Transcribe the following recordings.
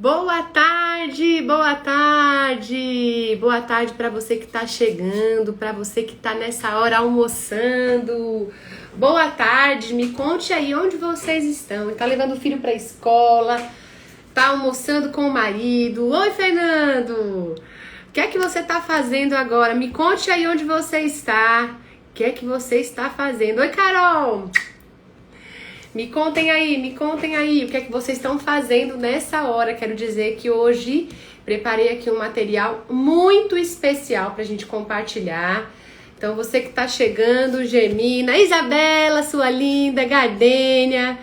Boa tarde, boa tarde, boa tarde para você que está chegando, para você que está nessa hora almoçando. Boa tarde, me conte aí onde vocês estão. Tá levando o filho para a escola, tá almoçando com o marido. Oi, Fernando, o que é que você tá fazendo agora? Me conte aí onde você está. O que é que você está fazendo? Oi, Carol. Me contem aí, o que é que vocês estão fazendo nessa hora. Quero dizer que hoje preparei aqui um material muito especial pra gente compartilhar. Então você que tá chegando, Gemina, Isabela, sua linda, Gardênia.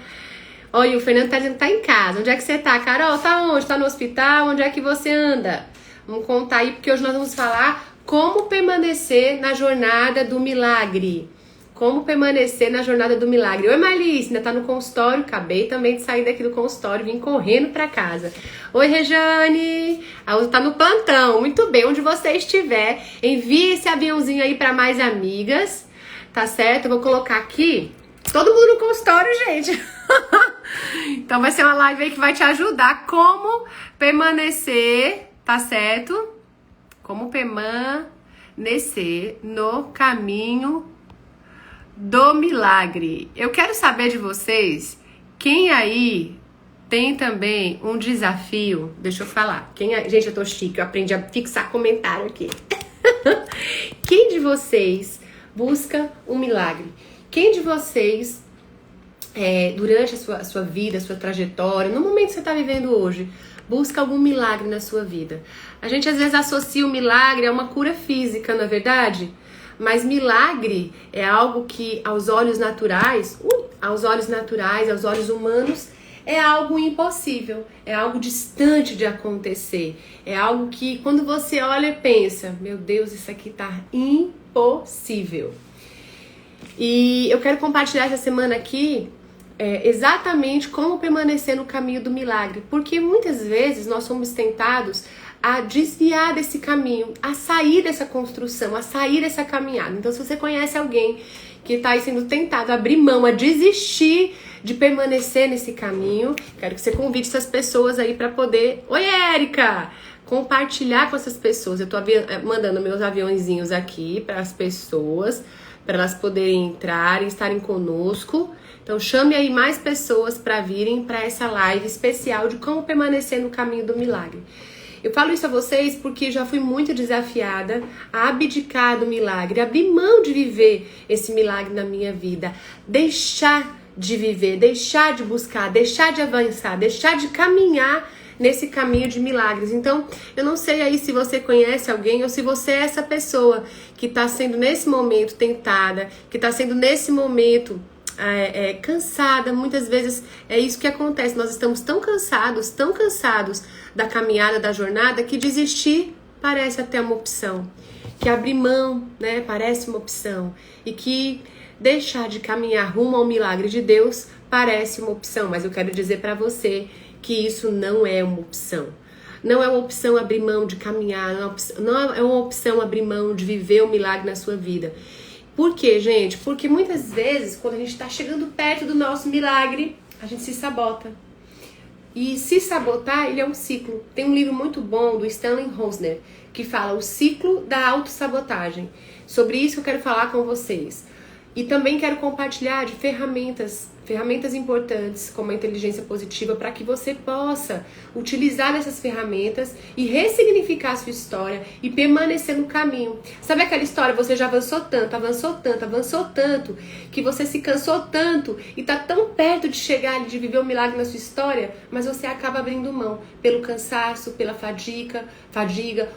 Olha, o Fernando tá dizendo que tá em casa. Onde é que você tá, Carol? Tá onde? Tá no hospital? Onde é que você anda? Vamos contar aí, porque hoje nós vamos falar como permanecer na jornada do milagre. Como permanecer na jornada do milagre. Oi, Malice, ainda tá no consultório? Acabei também de sair daqui do consultório, vim correndo pra casa. Oi, Rejane, a outra tá no plantão. Muito bem, onde você estiver, envie esse aviãozinho aí pra mais amigas, tá certo? Eu vou colocar aqui, todo mundo no consultório, gente. Então vai ser uma live aí que vai te ajudar como permanecer, tá certo? Como permanecer no caminho do milagre. Eu quero saber de vocês, quem aí tem também um desafio, deixa eu falar, gente, eu tô chique, eu aprendi a fixar comentário aqui. Quem de vocês busca um milagre? Quem de vocês, durante a sua vida, a sua trajetória, no momento que você tá vivendo hoje, busca algum milagre na sua vida? A gente às vezes associa o milagre a uma cura física, não é verdade? Mas milagre é algo que aos olhos naturais, aos olhos humanos, é algo impossível, é algo distante de acontecer, é algo que quando você olha e pensa, meu Deus, isso aqui tá impossível. E eu quero compartilhar essa semana aqui exatamente como permanecer no caminho do milagre, porque muitas vezes nós somos tentados a desviar desse caminho, a sair dessa construção, a sair dessa caminhada. Então, se você conhece alguém que está aí sendo tentado a abrir mão, a desistir de permanecer nesse caminho, quero que você convide essas pessoas aí para poder... Oi, Érica! Compartilhar com essas pessoas. Eu tô mandando meus aviãozinhos aqui para as pessoas, para elas poderem entrar e estarem conosco. Então, chame aí mais pessoas para virem para essa live especial de como permanecer no caminho do milagre. Eu falo isso a vocês porque já fui muito desafiada a abdicar do milagre, abrir mão de viver esse milagre na minha vida, deixar de viver, deixar de buscar, deixar de avançar, deixar de caminhar nesse caminho de milagres. Então, eu não sei aí se você conhece alguém ou se você é essa pessoa que está sendo nesse momento tentada, que está sendo nesse momento cansada. Muitas vezes é isso que acontece, nós estamos tão cansados da caminhada, da jornada, que desistir parece até uma opção, que abrir mão, né, parece uma opção, e que deixar de caminhar rumo ao milagre de Deus parece uma opção. Mas eu quero dizer para você que isso não é uma opção. Não é uma opção abrir mão de caminhar, não é uma opção abrir mão de viver o milagre na sua vida. Por quê, gente? Porque muitas vezes, quando a gente está chegando perto do nosso milagre, a gente se sabota. E se sabotar, ele é um ciclo. Tem um livro muito bom do Stanley Rosner, que fala o ciclo da autossabotagem. Sobre isso eu quero falar com vocês. E também quero compartilhar de ferramentas importantes, como a inteligência positiva, para que você possa utilizar essas ferramentas e ressignificar a sua história e permanecer no caminho. Sabe aquela história, você já avançou tanto, que você se cansou tanto e tá tão perto de chegar, de viver um milagre na sua história, mas você acaba abrindo mão pelo cansaço, pela fadiga,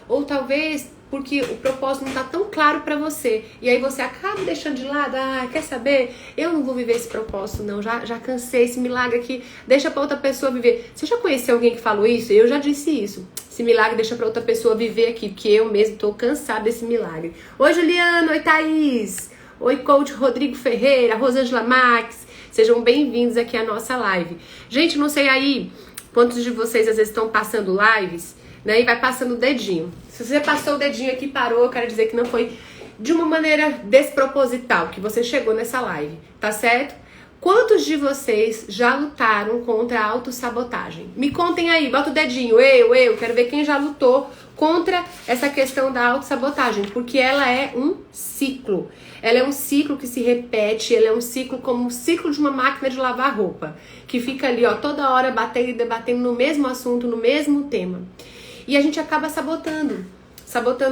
ou talvez porque o propósito não tá tão claro pra você. E aí você acaba deixando de lado. Quer saber? Eu não vou viver esse propósito, não. Já cansei esse milagre aqui. Deixa pra outra pessoa viver. Você já conheceu alguém que falou isso? Eu já disse isso. Esse milagre deixa pra outra pessoa viver aqui, porque eu mesmo tô cansada desse milagre. Oi, Juliana. Oi, Thaís. Oi, coach Rodrigo Ferreira. Rosângela Max. Sejam bem-vindos aqui à nossa live. Gente, não sei aí quantos de vocês às vezes estão passando lives, né, e vai passando o dedinho. Se você passou o dedinho aqui e parou, eu quero dizer que não foi de uma maneira desproposital que você chegou nessa live, tá certo? Quantos de vocês já lutaram contra a autossabotagem? Me contem aí, bota o dedinho, eu, quero ver quem já lutou contra essa questão da autossabotagem, porque ela é um ciclo. Ela é um ciclo que se repete, ela é um ciclo como o ciclo de uma máquina de lavar roupa, que fica ali, ó, toda hora batendo e debatendo no mesmo assunto, no mesmo tema. E a gente acaba sabotando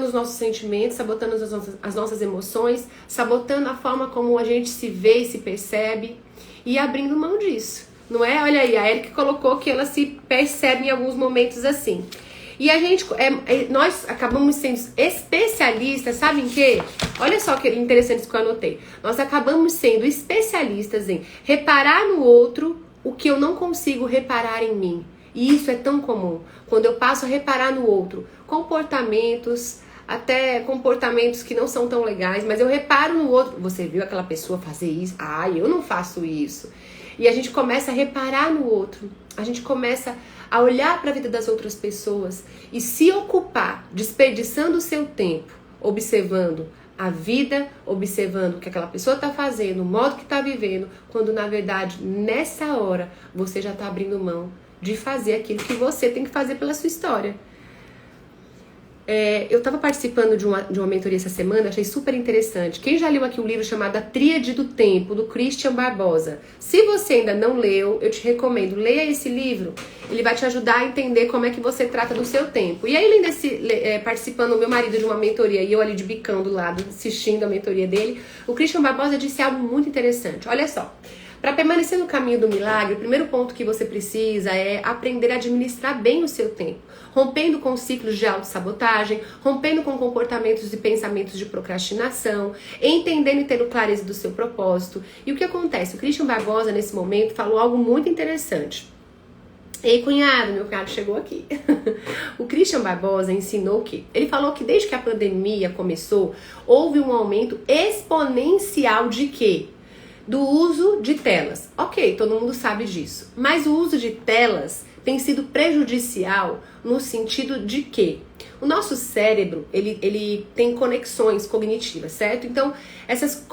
os nossos sentimentos, sabotando as nossas emoções, sabotando a forma como a gente se vê e se percebe e abrindo mão disso, não é? Olha aí, a Erika colocou que ela se percebe em alguns momentos assim. E a gente, nós acabamos sendo especialistas, sabe em quê? Olha só que interessante isso que eu anotei. Nós acabamos sendo especialistas em reparar no outro o que eu não consigo reparar em mim. E isso é tão comum. Quando eu passo a reparar no outro, comportamentos, até comportamentos que não são tão legais, mas eu reparo no outro. Você viu aquela pessoa fazer isso? Ah, eu não faço isso. E a gente começa a reparar no outro. A gente começa a olhar para a vida das outras pessoas e se ocupar, desperdiçando o seu tempo, observando a vida, observando o que aquela pessoa está fazendo, o modo que está vivendo, quando na verdade, nessa hora, você já está abrindo mão de fazer aquilo que você tem que fazer pela sua história. Eu estava participando de uma mentoria essa semana, achei super interessante. Quem já leu aqui um livro chamado A Tríade do Tempo, do Christian Barbosa? Se você ainda não leu, eu te recomendo, leia esse livro. Ele vai te ajudar a entender como é que você trata do seu tempo. E aí, além participando o meu marido de uma mentoria e eu ali de bicão do lado, assistindo a mentoria dele, o Christian Barbosa disse algo muito interessante. Olha só. Para permanecer no caminho do milagre, o primeiro ponto que você precisa é aprender a administrar bem o seu tempo, rompendo com ciclos de autossabotagem, rompendo com comportamentos e pensamentos de procrastinação, entendendo e tendo clareza do seu propósito. E o que acontece? O Christian Barbosa, nesse momento, falou algo muito interessante. Ei, cunhado, meu cunhado chegou aqui. O Christian Barbosa ensinou que ele falou que desde que a pandemia começou, houve um aumento exponencial de quê? Do uso de telas. Ok, todo mundo sabe disso. Mas o uso de telas tem sido prejudicial no sentido de que o nosso cérebro, ele tem conexões cognitivas, certo? Então, essas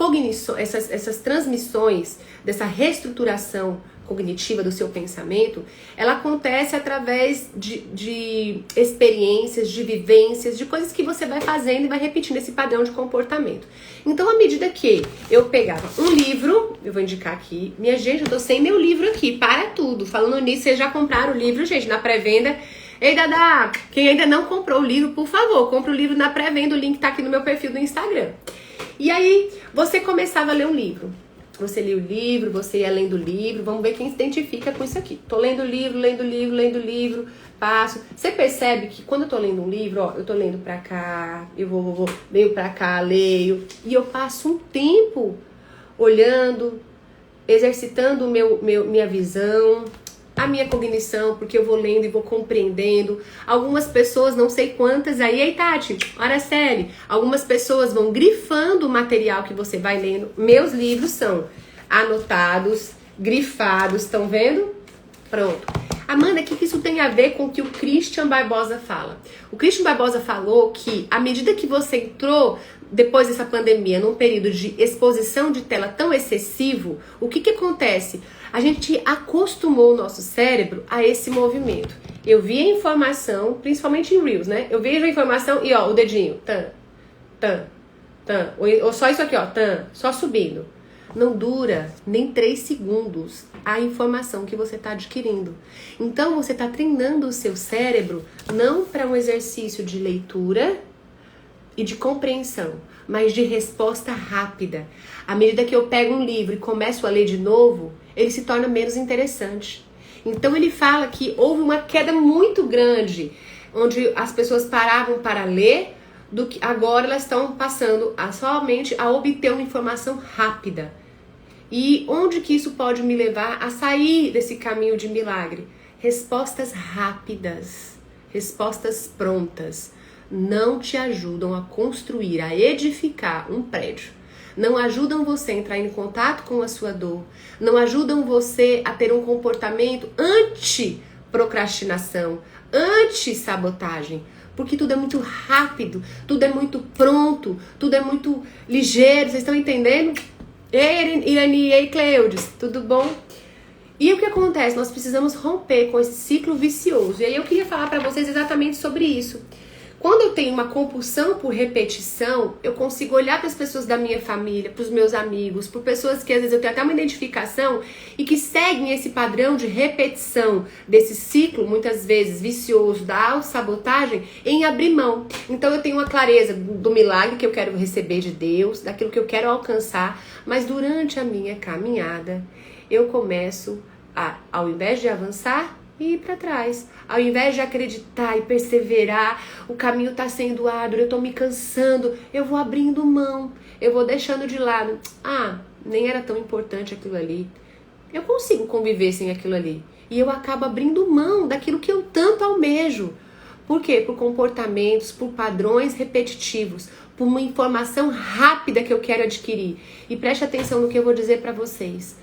transmissões dessa reestruturação cognitiva do seu pensamento, ela acontece através de experiências, de vivências, de coisas que você vai fazendo e vai repetindo esse padrão de comportamento. Então, à medida que eu pegava um livro, eu vou indicar aqui, minha gente, eu tô sem meu livro aqui, para tudo. Falando nisso, vocês já compraram o livro, gente, na pré-venda. Ei, Dada, quem ainda não comprou o livro, por favor, compra o livro na pré-venda, o link tá aqui no meu perfil do Instagram. E aí, você começava a ler um livro. Você lia o livro, você ia lendo o livro, vamos ver quem se identifica com isso aqui. Tô lendo o livro, passo. Você percebe que quando eu tô lendo um livro, ó, eu tô lendo pra cá, eu venho pra cá, leio, e eu passo um tempo olhando, exercitando minha visão, a minha cognição, porque eu vou lendo e vou compreendendo. Algumas pessoas, não sei quantas, aí Tati, Araceli, algumas pessoas vão grifando o material que você vai lendo. Meus livros são anotados, grifados, estão vendo? Pronto. Amanda, o que isso tem a ver com o que o Christian Barbosa fala? O Christian Barbosa falou que à medida que você entrou depois dessa pandemia num período de exposição de tela tão excessivo, o que acontece? A gente acostumou o nosso cérebro a esse movimento. Eu vi a informação, principalmente em Reels, né? Eu vejo a informação e ó, o dedinho, ou só isso aqui, ó, só subindo. Não dura nem 3 segundos a informação que você está adquirindo. Então, você está treinando o seu cérebro não para um exercício de leitura e de compreensão, mas de resposta rápida. À medida que eu pego um livro e começo a ler de novo, ele se torna menos interessante. Então, ele fala que houve uma queda muito grande, onde as pessoas paravam para ler, do que agora elas estão passando somente a obter uma informação rápida. E onde que isso pode me levar a sair desse caminho de milagre? Respostas rápidas, respostas prontas, não te ajudam a construir, a edificar um prédio. Não ajudam você a entrar em contato com a sua dor. Não ajudam você a ter um comportamento anti-procrastinação, anti-sabotagem. Porque tudo é muito rápido, tudo é muito pronto, tudo é muito ligeiro. Vocês estão entendendo? Ei, Irani, ei, Cleudes, tudo bom? E o que acontece? Nós precisamos romper com esse ciclo vicioso. E aí eu queria falar para vocês exatamente sobre isso. Quando eu tenho uma compulsão por repetição, eu consigo olhar para as pessoas da minha família, para os meus amigos, por pessoas que às vezes eu tenho até uma identificação e que seguem esse padrão de repetição desse ciclo, muitas vezes vicioso, da autossabotagem, em abrir mão. Então eu tenho uma clareza do milagre que eu quero receber de Deus, daquilo que eu quero alcançar, mas durante a minha caminhada, eu começo a, ao invés de avançar, ir para trás. Ao invés de acreditar e perseverar, o caminho está sendo árduo, eu estou me cansando, eu vou abrindo mão, eu vou deixando de lado. Ah, nem era tão importante aquilo ali. Eu consigo conviver sem aquilo ali. E eu acabo abrindo mão daquilo que eu tanto almejo. Por quê? Por comportamentos, por padrões repetitivos, por uma informação rápida que eu quero adquirir. E preste atenção no que eu vou dizer para vocês.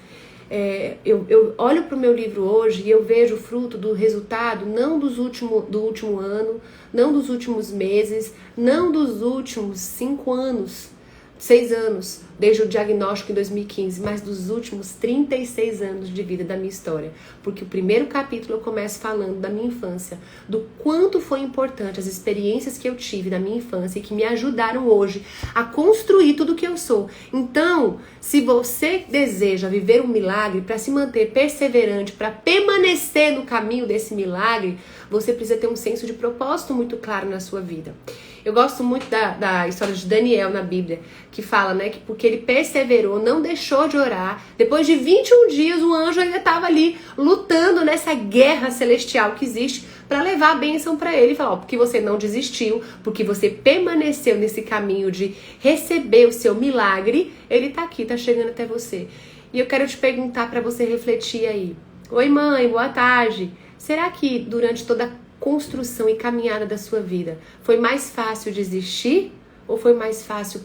Eu olho para o meu livro hoje e eu vejo o fruto do resultado não do último ano, não dos últimos meses, não dos últimos 5 anos, 6 anos, desde o diagnóstico em 2015, mas dos últimos 36 anos de vida da minha história. Porque o primeiro capítulo eu começo falando da minha infância, do quanto foi importante as experiências que eu tive na minha infância e que me ajudaram hoje a construir tudo o que eu sou. Então, se você deseja viver um milagre, para se manter perseverante, para permanecer no caminho desse milagre, você precisa ter um senso de propósito muito claro na sua vida. Eu gosto muito da história de Daniel na Bíblia, que fala, né, que porque ele perseverou, não deixou de orar, depois de 21 dias o anjo ainda estava ali lutando nessa guerra celestial que existe para levar a bênção para ele e falar, ó, porque você não desistiu, porque você permaneceu nesse caminho de receber o seu milagre, ele tá aqui, tá chegando até você. E eu quero te perguntar para você refletir aí. Oi mãe, boa tarde. Será que durante toda a construção e caminhada da sua vida foi mais fácil desistir? Ou foi mais fácil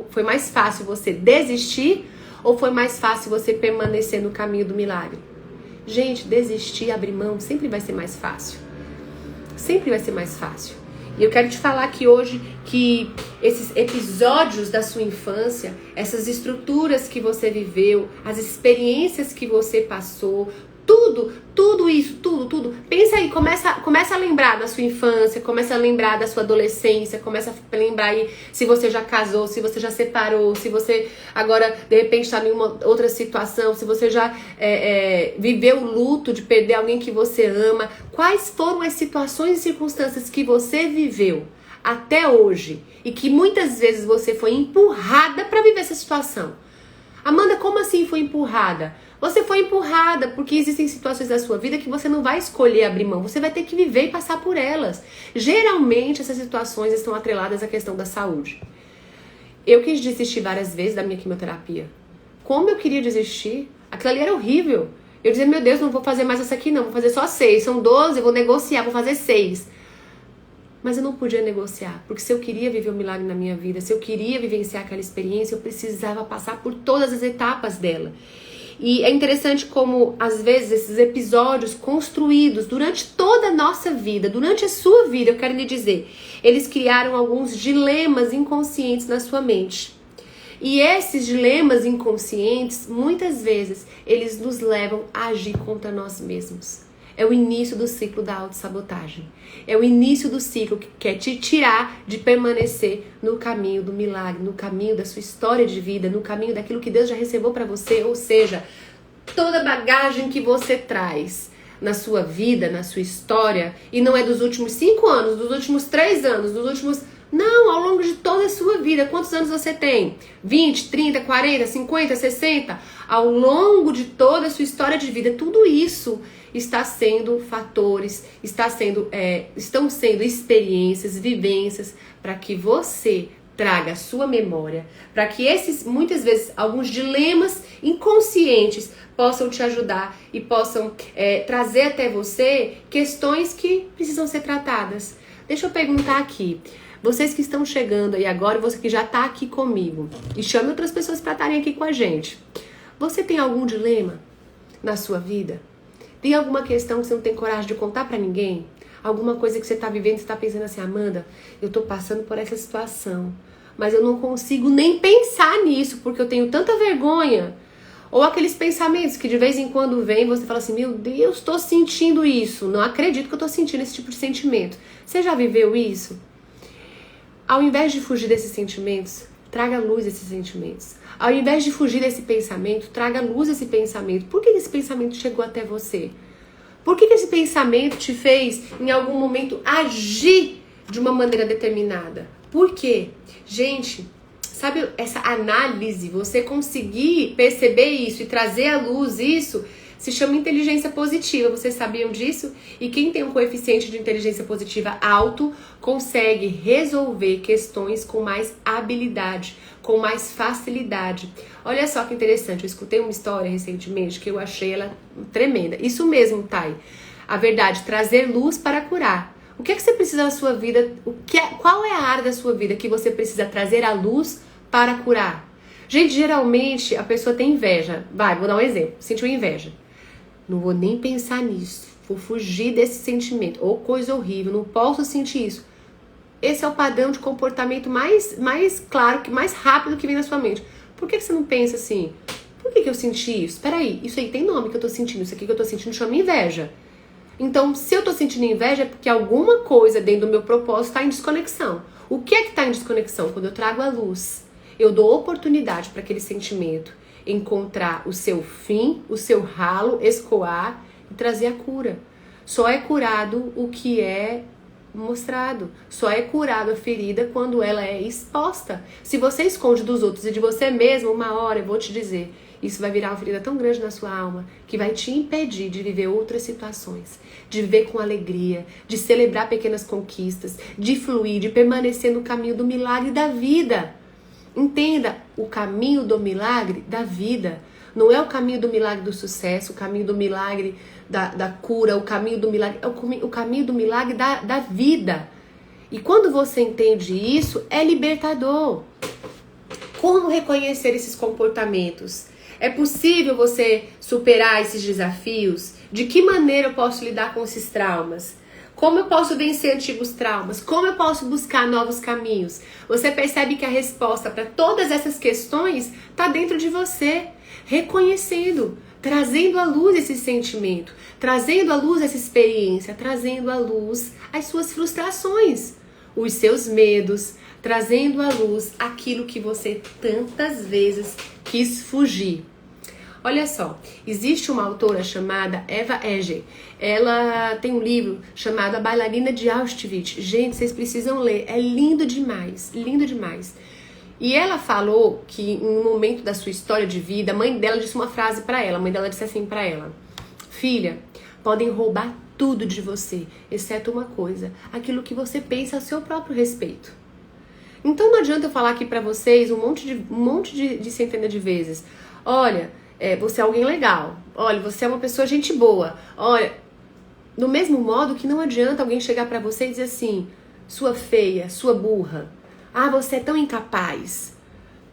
foi mais fácil você desistir? Ou foi mais fácil você permanecer no caminho do milagre? Gente, desistir, abrir mão, sempre vai ser mais fácil. Sempre vai ser mais fácil. E eu quero te falar aqui hoje que esses episódios da sua infância, essas estruturas que você viveu, as experiências que você passou, tudo isso, tudo. Pensa aí, começa a lembrar da sua infância, começa a lembrar da sua adolescência, começa a lembrar aí se você já casou, se você já separou, se você agora de repente está em uma outra situação, se você já viveu o luto de perder alguém que você ama. Quais foram as situações e circunstâncias que você viveu até hoje e que muitas vezes você foi empurrada para viver essa situação? Amanda, como assim foi empurrada? Você foi empurrada porque existem situações da sua vida que você não vai escolher abrir mão. Você vai ter que viver e passar por elas. Geralmente essas situações estão atreladas à questão da saúde. Eu quis desistir várias vezes da minha quimioterapia. Como eu queria desistir? Aquilo ali era horrível. Eu dizia, meu Deus, não vou fazer mais essa aqui não. Vou fazer só 6. São 12, eu vou negociar, vou fazer 6. Mas eu não podia negociar, porque se eu queria viver um milagre na minha vida, se eu queria vivenciar aquela experiência, eu precisava passar por todas as etapas dela. E é interessante como, às vezes, esses episódios construídos durante toda a nossa vida, durante a sua vida, eu quero lhe dizer, eles criaram alguns dilemas inconscientes na sua mente. E esses dilemas inconscientes, muitas vezes, eles nos levam a agir contra nós mesmos. É o início do ciclo da autossabotagem. É o início do ciclo que quer te tirar de permanecer no caminho do milagre, no caminho da sua história de vida, no caminho daquilo que Deus já reservou para você. Ou seja, toda a bagagem que você traz na sua vida, na sua história, e não é dos últimos 5 anos, dos últimos 3 anos, dos últimos... Não, ao longo de toda a sua vida. Quantos anos você tem? 20, 30, 40, 50, 60? Ao longo de toda a sua história de vida, tudo isso está sendo fatores, estão sendo experiências, vivências, para que você traga a sua memória, para que esses, muitas vezes, alguns dilemas inconscientes possam te ajudar e possam trazer até você questões que precisam ser tratadas. Deixa eu perguntar aqui. Vocês que estão chegando aí agora, você que já está aqui comigo, e chame outras pessoas para estarem aqui com a gente. Você tem algum dilema na sua vida? Tem alguma questão que você não tem coragem de contar para ninguém? Alguma coisa que você está vivendo e está pensando assim, Amanda, eu estou passando por essa situação, mas eu não consigo nem pensar nisso, porque eu tenho tanta vergonha. Ou aqueles pensamentos que de vez em quando vem, você fala assim, meu Deus, tô sentindo isso, não acredito que eu tô sentindo esse tipo de sentimento. Você já viveu isso? Ao invés de fugir desses sentimentos, traga à luz esses sentimentos. Ao invés de fugir desse pensamento, traga à luz esse pensamento. Por que esse pensamento chegou até você? Por que esse pensamento te fez, em algum momento, agir de uma maneira determinada? Por quê? Gente, sabe essa análise, você conseguir perceber isso e trazer à luz isso, se chama inteligência positiva. Vocês sabiam disso? E quem tem um coeficiente de inteligência positiva alto consegue resolver questões com mais habilidade, com mais facilidade. Olha só que interessante, eu escutei uma história recentemente que eu achei ela tremenda. Isso mesmo, Thay. A verdade, trazer luz para curar. O que é que você precisa na sua vida? Qual é a área da sua vida que você precisa trazer a luz para curar? Gente, geralmente a pessoa tem inveja. Vou dar um exemplo. Sentiu inveja. Não vou nem pensar nisso. Vou fugir desse sentimento. Ou coisa horrível, não posso sentir isso. Esse é o padrão de comportamento mais claro, mais rápido que vem na sua mente. Por que você não pensa assim? Por que eu senti isso? Peraí, isso aí tem nome que eu tô sentindo. Isso aqui que eu tô sentindo chama inveja. Então, se eu tô sentindo inveja é porque alguma coisa dentro do meu propósito tá em desconexão. O que é que tá em desconexão? Quando eu trago a luz, eu dou oportunidade para aquele sentimento encontrar o seu fim, o seu ralo, escoar e trazer a cura. Só é curado o que é mostrado. Só é curado a ferida quando ela é exposta. Se você esconde dos outros e de você mesmo, uma hora, eu vou te dizer, isso vai virar uma ferida tão grande na sua alma que vai te impedir de viver outras situações, de viver com alegria, de celebrar pequenas conquistas, de fluir, de permanecer no caminho do milagre da vida. Entenda, o caminho do milagre da vida. Não é o caminho do milagre do sucesso, o caminho do milagre da cura, o caminho do milagre, é o caminho do milagre da vida. E quando você entende isso, é libertador. Como reconhecer esses comportamentos? É possível você superar esses desafios? De que maneira eu posso lidar com esses traumas? Como eu posso vencer antigos traumas? Como eu posso buscar novos caminhos? Você percebe que a resposta para todas essas questões está dentro de você. Reconhecendo, trazendo à luz esse sentimento, trazendo à luz essa experiência, trazendo à luz as suas frustrações, os seus medos, trazendo à luz aquilo que você tantas vezes quis fugir. Olha só, existe uma autora chamada Eva Eger. Ela tem um livro chamado A Bailarina de Auschwitz. Gente, vocês precisam ler, é lindo demais, lindo demais. E ela falou que em um momento da sua história de vida, a mãe dela disse uma frase pra ela. A mãe dela disse assim pra ela: filha, podem roubar tudo de você, exceto uma coisa, aquilo que você pensa a seu próprio respeito. Então não adianta eu falar aqui pra vocês um monte de centenas de vezes. Olha, você é alguém legal. Olha, você é uma pessoa gente boa. Olha, do mesmo modo que não adianta alguém chegar pra você e dizer assim: sua feia, sua burra. Ah, você é tão incapaz.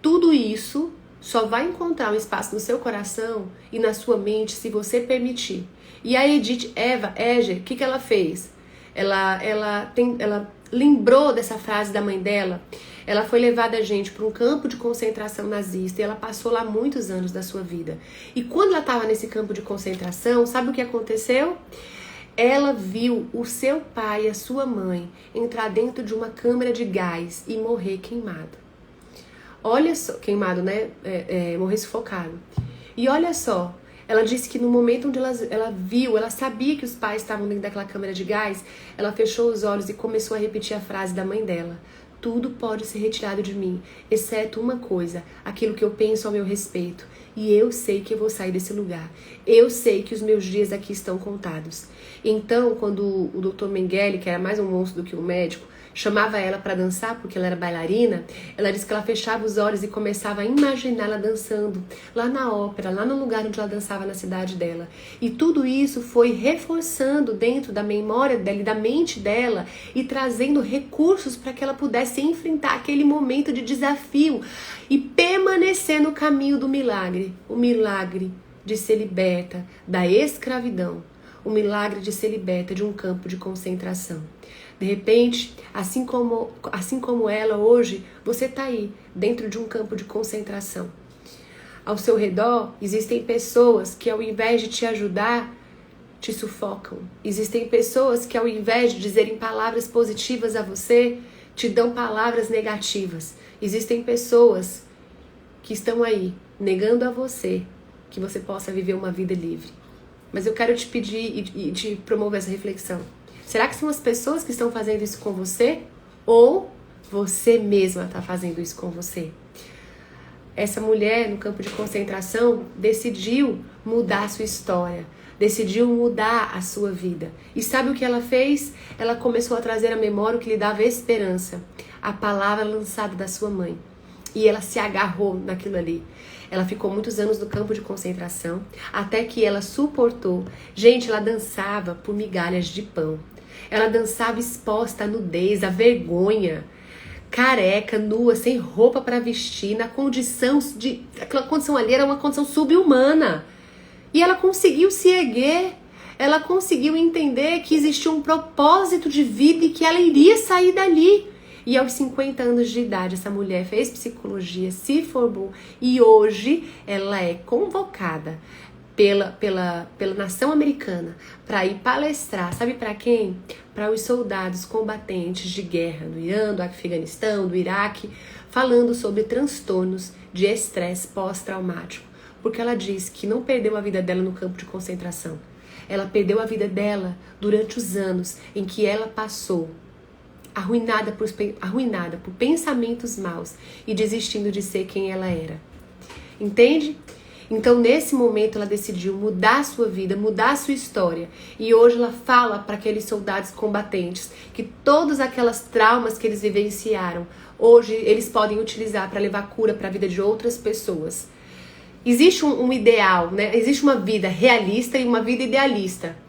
Tudo isso só vai encontrar um espaço no seu coração e na sua mente se você permitir. E a Eva Eger, o que ela fez? Ela lembrou dessa frase da mãe dela. Ela foi levada, gente, para um campo de concentração nazista e ela passou lá muitos anos da sua vida. E quando ela estava nesse campo de concentração, sabe o que aconteceu? Ela viu o seu pai e a sua mãe entrar dentro de uma câmara de gás e morrer queimado. Olha só, queimado, né? Morrer sufocado. E olha só, ela disse que no momento onde ela sabia que os pais estavam dentro daquela câmara de gás, ela fechou os olhos e começou a repetir a frase da mãe dela: tudo pode ser retirado de mim, exceto uma coisa, aquilo que eu penso ao meu respeito. E eu sei que eu vou sair desse lugar. Eu sei que os meus dias aqui estão contados. Então, quando o Dr. Mengele, que era mais um monstro do que um médico, chamava ela para dançar porque ela era bailarina, ela disse que ela fechava os olhos e começava a imaginar ela dançando lá na ópera, lá no lugar onde ela dançava na cidade dela. E tudo isso foi reforçando dentro da memória dela e da mente dela e trazendo recursos para que ela pudesse enfrentar aquele momento de desafio e permanecer no caminho do milagre, o milagre de ser liberta da escravidão, o milagre de ser liberta de um campo de concentração. De repente, assim como ela hoje, você está aí, dentro de um campo de concentração. Ao seu redor, existem pessoas que ao invés de te ajudar, te sufocam. Existem pessoas que ao invés de dizerem palavras positivas a você, te dão palavras negativas. Existem pessoas que estão aí, negando a você que você possa viver uma vida livre. Mas eu quero te pedir e te promover essa reflexão. Será que são as pessoas que estão fazendo isso com você? Ou você mesma está fazendo isso com você? Essa mulher no campo de concentração decidiu mudar a sua história. Decidiu mudar a sua vida. E sabe o que ela fez? Ela começou a trazer à memória o que lhe dava esperança. A palavra lançada da sua mãe. E ela se agarrou naquilo ali. Ela ficou muitos anos no campo de concentração, até que ela suportou. Gente, ela dançava por migalhas de pão. Ela dançava exposta à nudez, à vergonha, careca, nua, sem roupa para vestir, na condição de... Aquela condição ali era uma condição subhumana. E ela conseguiu se erguer, ela conseguiu entender que existia um propósito de vida e que ela iria sair dali. E aos 50 anos de idade, essa mulher fez psicologia, se formou e hoje ela é convocada pela nação americana para ir palestrar, sabe para quem? Para os soldados combatentes de guerra no Irã, do Afeganistão, do Iraque, falando sobre transtornos de estresse pós-traumático. Porque ela diz que não perdeu a vida dela no campo de concentração. Ela perdeu a vida dela durante os anos em que ela passou arruinada por pensamentos maus e desistindo de ser quem ela era. Entende? Então, nesse momento, ela decidiu mudar a sua vida, mudar a sua história. E hoje ela fala para aqueles soldados combatentes que todos aquelas traumas que eles vivenciaram, hoje eles podem utilizar para levar cura para a vida de outras pessoas. Existe um ideal, né? Existe uma vida realista e uma vida idealista.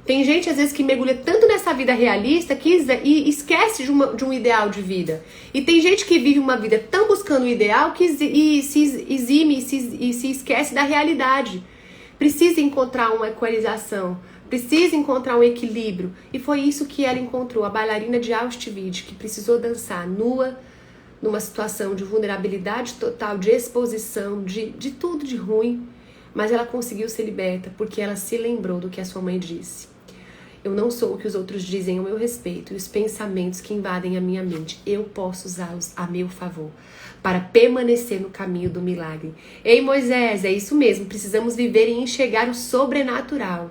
Tem gente, às vezes, que mergulha tanto nessa vida realista e esquece de um ideal de vida. E tem gente que vive uma vida tão buscando o ideal que se exime e se esquece da realidade. Precisa encontrar uma equalização, precisa encontrar um equilíbrio. E foi isso que ela encontrou, a bailarina de Auschwitz, que precisou dançar nua, numa situação de vulnerabilidade total, de exposição, de tudo de ruim. Mas ela conseguiu ser liberta porque ela se lembrou do que a sua mãe disse. Eu não sou o que os outros dizem ao meu respeito e os pensamentos que invadem a minha mente. Eu posso usá-los a meu favor para permanecer no caminho do milagre. Ei, Moisés, é isso mesmo. Precisamos viver e enxergar o sobrenatural.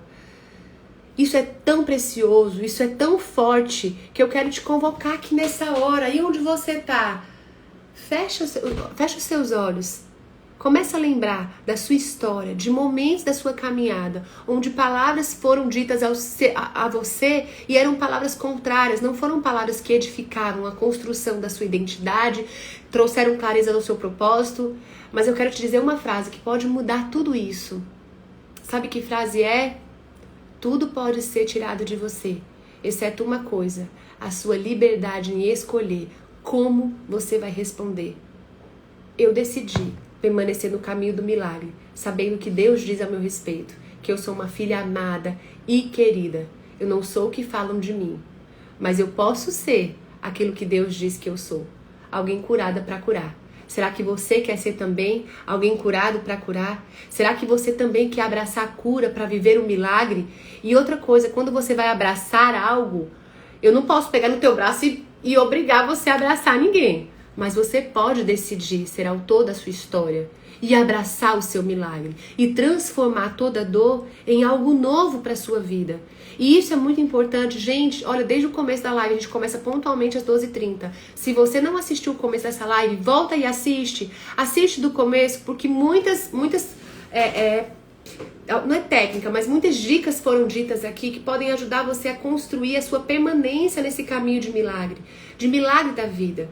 Isso é tão precioso, isso é tão forte que eu quero te convocar aqui nessa hora. Aí onde você está, fecha os seus olhos. Começa a lembrar da sua história, de momentos da sua caminhada, onde palavras foram ditas a você e eram palavras contrárias, não foram palavras que edificaram a construção da sua identidade, trouxeram clareza ao seu propósito. Mas eu quero te dizer uma frase que pode mudar tudo isso. Sabe que frase é? Tudo pode ser tirado de você, exceto uma coisa, a sua liberdade em escolher como você vai responder. Eu decidi permanecer no caminho do milagre, sabendo que Deus diz a meu respeito, que eu sou uma filha amada e querida. Eu não sou o que falam de mim, mas eu posso ser aquilo que Deus diz que eu sou, alguém curada para curar. Será que você quer ser também alguém curado para curar? Será que você também quer abraçar a cura para viver o milagre? E outra coisa, quando você vai abraçar algo, eu não posso pegar no teu braço e obrigar você a abraçar ninguém. Mas você pode decidir ser autor da sua história e abraçar o seu milagre e transformar toda dor em algo novo para a sua vida. E isso é muito importante, gente. Olha, desde o começo da live, a gente começa pontualmente às 12h30. Se você não assistiu o começo dessa live, volta e assiste. Assiste do começo, porque muitas não é técnica, mas muitas dicas foram ditas aqui que podem ajudar você a construir a sua permanência nesse caminho de milagre da vida.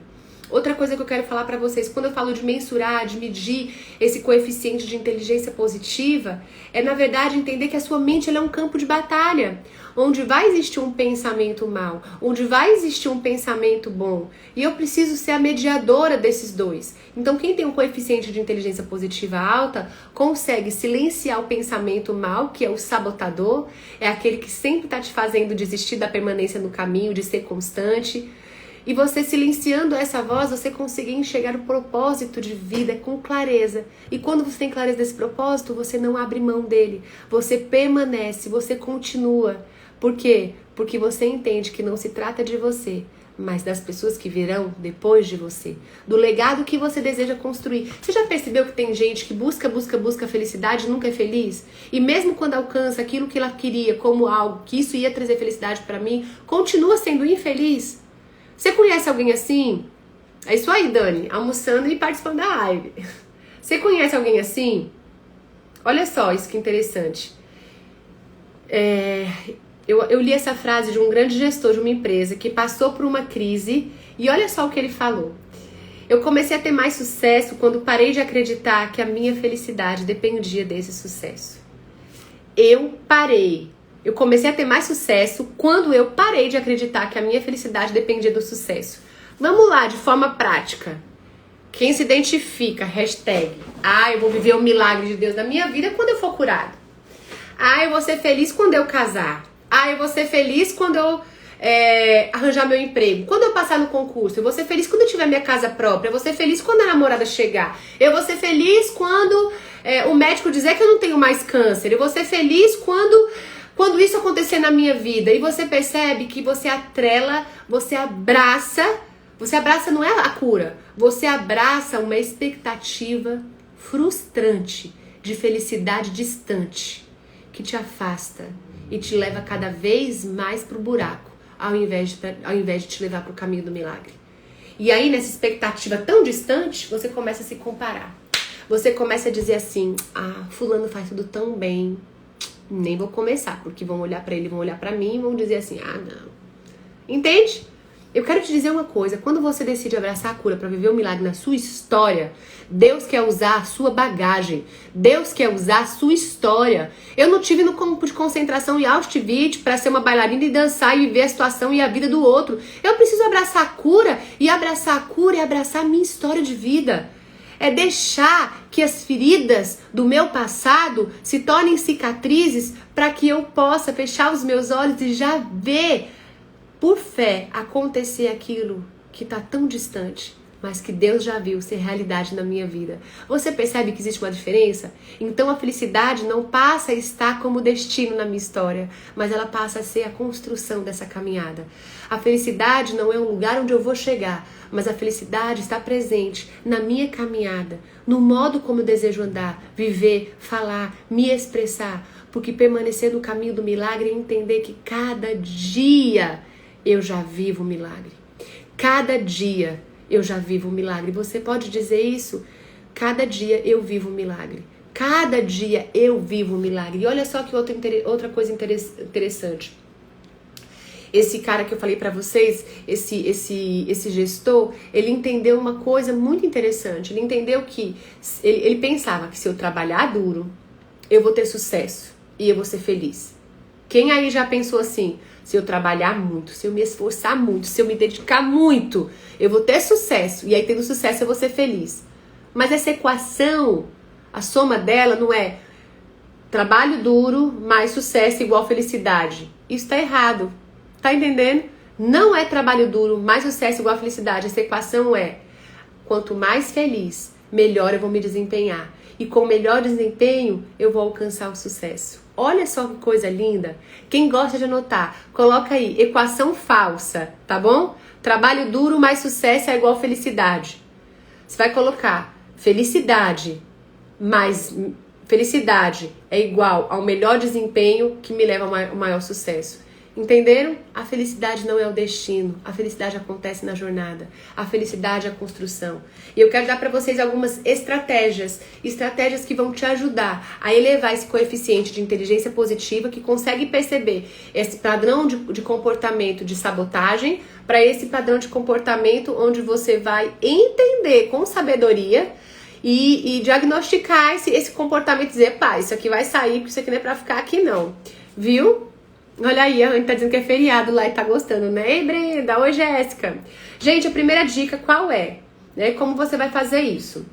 Outra coisa que eu quero falar para vocês, quando eu falo de mensurar, de medir esse coeficiente de inteligência positiva, é na verdade entender que a sua mente ela é um campo de batalha, onde vai existir um pensamento mal, onde vai existir um pensamento bom. E eu preciso ser a mediadora desses dois. Então, quem tem um coeficiente de inteligência positiva alta, consegue silenciar o pensamento mal, que é o sabotador, é aquele que sempre está te fazendo desistir da permanência no caminho, de ser constante. E você silenciando essa voz, você consegue enxergar o propósito de vida com clareza. E quando você tem clareza desse propósito, você não abre mão dele. Você permanece, você continua. Por quê? Porque você entende que não se trata de você, mas das pessoas que virão depois de você. Do legado que você deseja construir. Você já percebeu que tem gente que busca a felicidade e nunca é feliz? E mesmo quando alcança aquilo que ela queria como algo, que isso ia trazer felicidade pra mim, continua sendo infeliz? Você conhece alguém assim? É isso aí, Dani, almoçando e participando da live. Você conhece alguém assim? Olha só, isso que interessante. Eu li essa frase de um grande gestor de uma empresa que passou por uma crise e olha só o que ele falou. Eu comecei a ter mais sucesso quando parei de acreditar que a minha felicidade dependia desse sucesso. Eu comecei a ter mais sucesso quando eu parei de acreditar que a minha felicidade dependia do sucesso. Vamos lá, de forma prática. Quem se identifica, hashtag, eu vou viver o milagre de Deus na minha vida quando eu for curado. Eu vou ser feliz quando eu casar. Eu vou ser feliz quando eu arranjar meu emprego. Quando eu passar no concurso. Eu vou ser feliz quando eu tiver minha casa própria. Eu vou ser feliz quando a namorada chegar. Eu vou ser feliz quando o médico dizer que eu não tenho mais câncer. Eu vou ser feliz quando isso acontecer na minha vida. E você percebe que você atrela, você abraça não é a cura, você abraça uma expectativa frustrante de felicidade distante, que te afasta e te leva cada vez mais pro buraco, ao invés de te levar pro caminho do milagre. E aí, nessa expectativa tão distante, você começa a se comparar. Você começa a dizer assim, fulano faz tudo tão bem, nem vou começar, porque vão olhar pra ele, vão olhar pra mim e vão dizer assim, não. Entende? Eu quero te dizer uma coisa, quando você decide abraçar a cura pra viver um milagre na sua história, Deus quer usar a sua bagagem, Deus quer usar a sua história. Eu não tive no campo de concentração em Auschwitz pra ser uma bailarina e dançar e viver a situação e a vida do outro. Eu preciso abraçar a cura e abraçar a minha história de vida. É deixar que as feridas do meu passado se tornem cicatrizes para que eu possa fechar os meus olhos e já ver, por fé, acontecer aquilo que está tão distante, mas que Deus já viu ser realidade na minha vida. Você percebe que existe uma diferença? Então a felicidade não passa a estar como destino na minha história, mas ela passa a ser a construção dessa caminhada. A felicidade não é um lugar onde eu vou chegar, mas a felicidade está presente na minha caminhada, no modo como eu desejo andar, viver, falar, me expressar, porque permanecer no caminho do milagre é entender que cada dia eu já vivo o milagre. Cada dia eu já vivo o milagre. Você pode dizer isso? Cada dia eu vivo o milagre. Cada dia eu vivo o milagre. E olha só que outra coisa interessante. Esse cara que eu falei pra vocês, esse gestor, ele entendeu uma coisa muito interessante. Ele entendeu que ele pensava que se eu trabalhar duro, eu vou ter sucesso e eu vou ser feliz. Quem aí já pensou assim? Se eu trabalhar muito, se eu me esforçar muito, se eu me dedicar muito, eu vou ter sucesso. E aí, tendo sucesso, eu vou ser feliz. Mas essa equação, a soma dela não é trabalho duro mais sucesso igual felicidade. Isso tá errado. Tá entendendo? Não é trabalho duro mais sucesso igual felicidade. Essa equação é quanto mais feliz, melhor eu vou me desempenhar. E com melhor desempenho, eu vou alcançar o sucesso. Olha só que coisa linda. Quem gosta de anotar, coloca aí, equação falsa, tá bom? Trabalho duro mais sucesso é igual felicidade. Você vai colocar felicidade mais felicidade é igual ao melhor desempenho que me leva ao maior sucesso. Entenderam? A felicidade não é o destino. A felicidade acontece na jornada. A felicidade é a construção. E eu quero dar para vocês algumas estratégias que vão te ajudar a elevar esse coeficiente de inteligência positiva, que consegue perceber esse padrão de comportamento de sabotagem para esse padrão de comportamento onde você vai entender com sabedoria e diagnosticar esse comportamento e dizer, pá, isso aqui vai sair, porque isso aqui não é para ficar aqui não. Viu? Olha aí, a Anne tá dizendo que é feriado lá e tá gostando, né? Ei, Brenda, oi, Jéssica. Gente, a primeira dica qual é? Né? Como você vai fazer isso?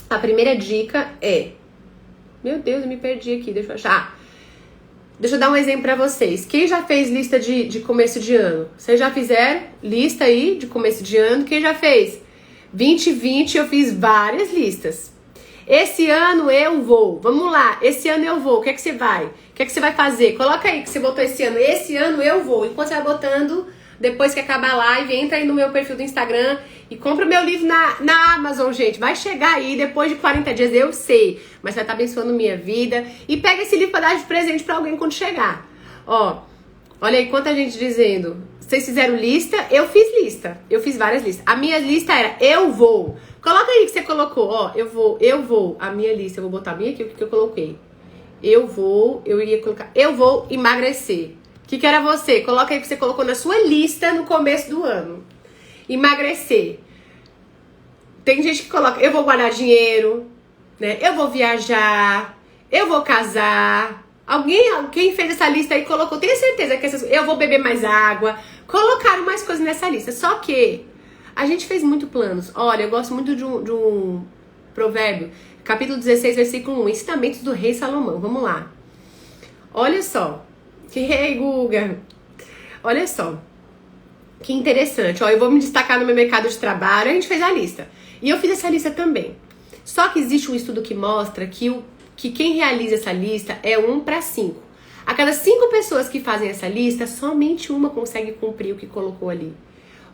A primeira dica é... Meu Deus, eu me perdi aqui, deixa eu achar. Deixa eu dar um exemplo pra vocês. Quem já fez lista de começo de ano? Vocês já fizeram lista aí de começo de ano? Quem já fez? 2020 eu fiz várias listas. Esse ano eu vou. Vamos lá, esse ano eu vou. O que é que você vai? O que é que você vai fazer? Coloca aí que você botou esse ano. Esse ano eu vou. Enquanto você vai botando, depois que acabar a live, entra aí no meu perfil do Instagram e compra o meu livro na Amazon, gente. Vai chegar aí depois de 40 dias, eu sei. Mas vai estar abençoando minha vida. E pega esse livro pra dar de presente pra alguém quando chegar. Ó, olha aí quanta gente dizendo. Vocês fizeram lista? Eu fiz lista. Eu fiz várias listas. A minha lista era eu vou. Coloca aí que você colocou, ó, eu vou, a minha lista, eu vou botar bem aqui o que eu coloquei. Eu ia colocar, eu vou emagrecer. O que era você? Coloca aí que você colocou na sua lista no começo do ano. Emagrecer. Tem gente que coloca, eu vou guardar dinheiro, né? Eu vou viajar, eu vou casar. Quem fez essa lista aí colocou, tenho certeza que eu vou beber mais água. Colocaram mais coisas nessa lista, só que a gente fez muito planos. Olha, eu gosto muito de um provérbio, capítulo 16, versículo 1, ensinamentos do rei Salomão. Vamos lá. Olha só. Que rei, Guga. Olha só. Que interessante. Ó, eu vou me destacar no meu mercado de trabalho. A gente fez a lista. E eu fiz essa lista também. Só que existe um estudo que mostra que quem realiza essa lista é 1 para 5. A cada 5 pessoas que fazem essa lista, somente uma consegue cumprir o que colocou ali.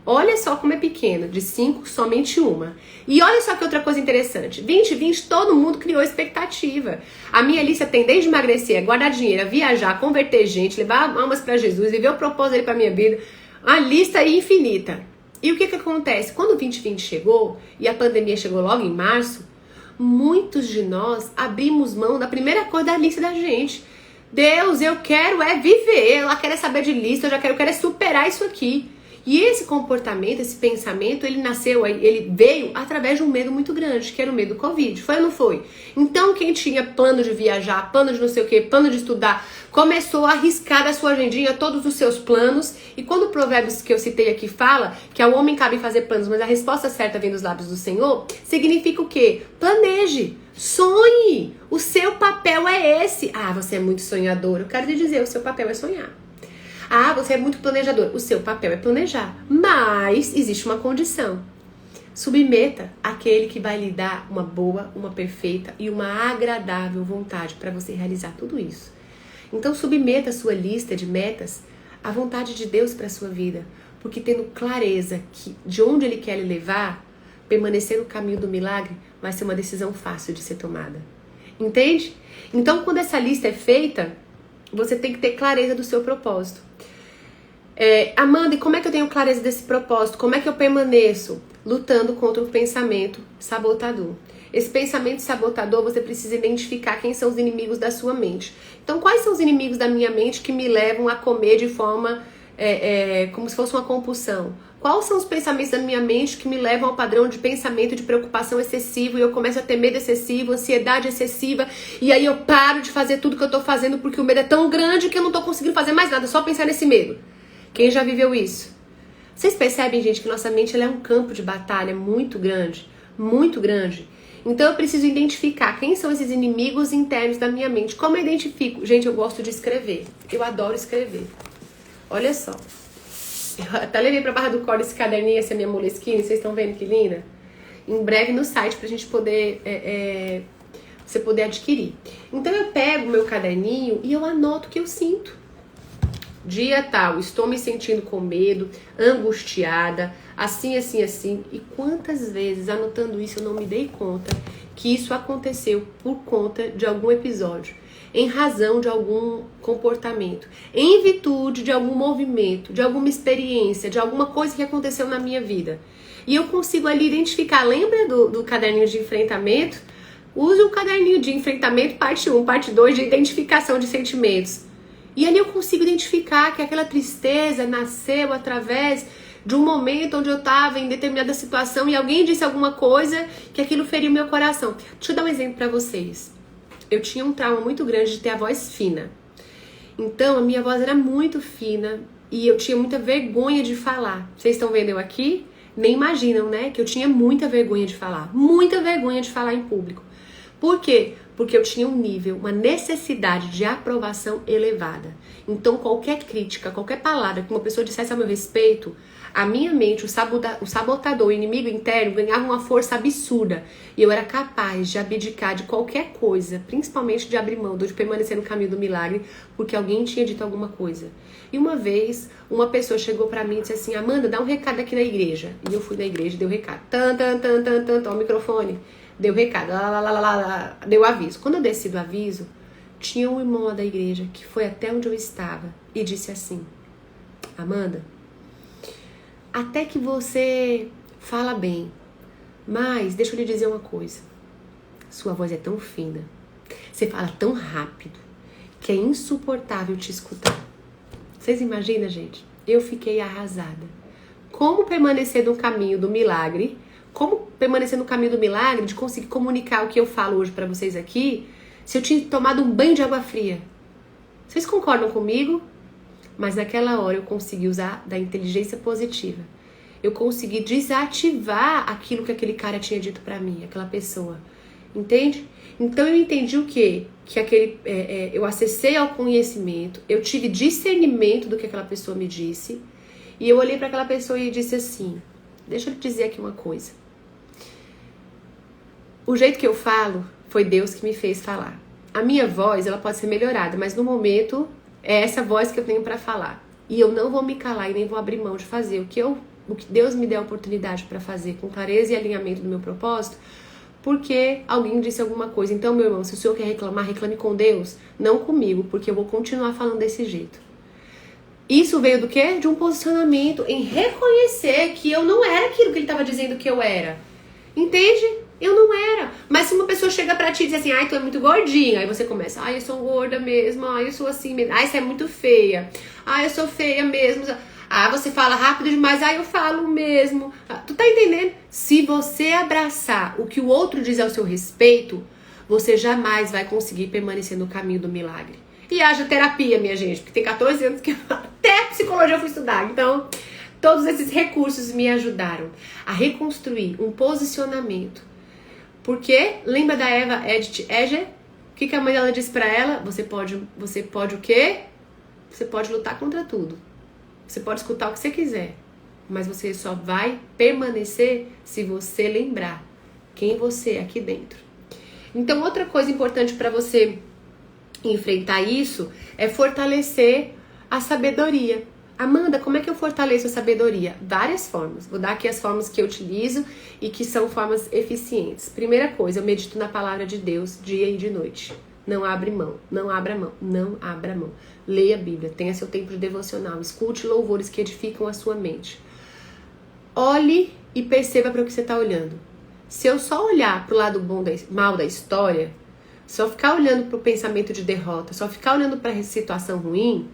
Olha só como é pequeno, de 5, somente uma. E olha só que outra coisa interessante. 2020, todo mundo criou expectativa. A minha lista tem desde emagrecer, guardar dinheiro, viajar, converter gente, levar almas para Jesus, viver o propósito dele para minha vida. A lista é infinita. E o que acontece? Quando o 2020 chegou, e a pandemia chegou logo em março, muitos de nós abrimos mão da primeira coisa da lista da gente. Deus, eu quero viver, eu quero saber de lista, eu quero superar isso aqui. E esse comportamento, esse pensamento, ele veio através de um medo muito grande, que era o medo do Covid. Foi ou não foi? Então, quem tinha plano de viajar, plano de não sei o que, plano de estudar, começou a arriscar da sua agendinha todos os seus planos. E quando o Provérbios que eu citei aqui fala que ao homem cabe fazer planos, mas a resposta certa vem dos lábios do Senhor, significa o quê? Planeje, sonhe. O seu papel é esse. Ah, você é muito sonhador. Eu quero te dizer, o seu papel é sonhar. Ah, você é muito planejador. O seu papel é planejar. Mas existe uma condição. Submeta aquele que vai lhe dar uma boa, uma perfeita e uma agradável vontade para você realizar tudo isso. Então submeta a sua lista de metas à vontade de Deus para a sua vida. Porque tendo clareza de onde Ele quer lhe levar, permanecer no caminho do milagre vai ser uma decisão fácil de ser tomada. Entende? Então quando essa lista é feita, você tem que ter clareza do seu propósito. Amanda, e como é que eu tenho clareza desse propósito? Como é que eu permaneço? Lutando contra o pensamento sabotador. Esse pensamento sabotador, você precisa identificar quem são os inimigos da sua mente. Então, quais são os inimigos da minha mente que me levam a comer de forma como se fosse uma compulsão? Quais são os pensamentos da minha mente que me levam ao padrão de pensamento de preocupação excessivo e eu começo a ter medo excessivo, ansiedade excessiva e aí eu paro de fazer tudo que eu tô fazendo porque o medo é tão grande que eu não tô conseguindo fazer mais nada, só pensar nesse medo. Quem já viveu isso? Vocês percebem, gente, que nossa mente ela é um campo de batalha muito grande, muito grande. Então eu preciso identificar quem são esses inimigos internos da minha mente. Como eu identifico? Gente, eu gosto de escrever. Eu adoro escrever. Olha só. Eu até levei pra Barra do Corda esse caderninho, essa minha Moleskine. Vocês estão vendo que linda? Em breve no site pra gente poder... você poder adquirir. Então eu pego o meu caderninho e eu anoto o que eu sinto. Dia tal, estou me sentindo com medo, angustiada, assim, assim, assim. E quantas vezes, anotando isso, eu não me dei conta que isso aconteceu por conta de algum episódio, em razão de algum comportamento, em virtude de algum movimento, de alguma experiência, de alguma coisa que aconteceu na minha vida. E eu consigo ali identificar, lembra do caderninho de enfrentamento? Use o caderninho de enfrentamento, parte 1, parte 2, de identificação de sentimentos. E ali eu consigo identificar que aquela tristeza nasceu através de um momento onde eu estava em determinada situação e alguém disse alguma coisa que aquilo feriu meu coração. Deixa eu dar um exemplo para vocês. Eu tinha um trauma muito grande de ter a voz fina. Então a minha voz era muito fina e eu tinha muita vergonha de falar. Vocês estão vendo eu aqui? Nem imaginam, né? Que eu tinha muita vergonha de falar. Muita vergonha de falar em público. Por quê? Porque eu tinha um nível, uma necessidade de aprovação elevada. Então qualquer crítica, qualquer palavra que uma pessoa dissesse a meu respeito, a minha mente, o sabotador, o inimigo interno ganhava uma força absurda. E eu era capaz de abdicar de qualquer coisa, principalmente de abrir mão, de permanecer no caminho do milagre, porque alguém tinha dito alguma coisa. E uma vez, uma pessoa chegou pra mim e disse assim: Amanda, dá um recado aqui na igreja. E eu fui na igreja e dei o recado. Ó, o microfone. Deu o recado. Deu o aviso. Quando eu desci do aviso, tinha um irmão lá da igreja que foi até onde eu estava e disse assim: Amanda, até que você fala bem, mas deixa eu lhe dizer uma coisa. Sua voz é tão fina, você fala tão rápido, que é insuportável te escutar. Vocês imaginam, gente? Eu fiquei arrasada. Como permanecer no caminho do milagre? Como permanecer no caminho do milagre de conseguir comunicar o que eu falo hoje pra vocês aqui, se eu tinha tomado um banho de água fria? Vocês concordam comigo? Mas naquela hora eu consegui usar da inteligência positiva. Eu consegui desativar aquilo que aquele cara tinha dito pra mim, aquela pessoa. Entende? Então eu entendi o quê? Que eu acessei ao conhecimento, eu tive discernimento do que aquela pessoa me disse, e eu olhei para aquela pessoa e disse assim: deixa eu te dizer aqui uma coisa. O jeito que eu falo foi Deus que me fez falar. A minha voz, ela pode ser melhorada, mas no momento é essa voz que eu tenho para falar. E eu não vou me calar e nem vou abrir mão de fazer o que Deus me der a oportunidade para fazer com clareza e alinhamento do meu propósito, porque alguém disse alguma coisa. Então, meu irmão, se o senhor quer reclamar, reclame com Deus, não comigo, porque eu vou continuar falando desse jeito. Isso veio do quê? De um posicionamento em reconhecer que eu não era aquilo que ele estava dizendo que eu era. Entende? Eu não era. Mas se uma pessoa chega pra ti e diz assim: ai, tu é muito gordinha, aí você começa: ai, eu sou gorda mesmo, ai, eu sou assim mesmo, ai, você é muito feia, ai, eu sou feia mesmo. Ah, você fala rápido demais, ai, eu falo mesmo. Tu tá entendendo? Se você abraçar o que o outro diz ao seu respeito, você jamais vai conseguir permanecer no caminho do milagre. E haja terapia, minha gente, porque tem 14 anos que até psicologia eu fui estudar. Então, todos esses recursos me ajudaram a reconstruir um posicionamento. Porque, lembra da Eva Edith Eger? O que a mãe dela disse pra ela? Você pode o quê? Você pode lutar contra tudo. Você pode escutar o que você quiser. Mas você só vai permanecer se você lembrar quem você é aqui dentro. Então, outra coisa importante para você enfrentar isso é fortalecer a sabedoria. Amanda, como é que eu fortaleço a sabedoria? Várias formas. Vou dar aqui as formas que eu utilizo e que são formas eficientes. Primeira coisa, eu medito na palavra de Deus dia e de noite. Não abre mão, não abra mão, não abra mão. Leia a Bíblia, tenha seu tempo de devocional, escute louvores que edificam a sua mente. Olhe e perceba para o que você está olhando. Se eu só olhar para o lado mal da história, só ficar olhando para o pensamento de derrota, só ficar olhando para a situação ruim,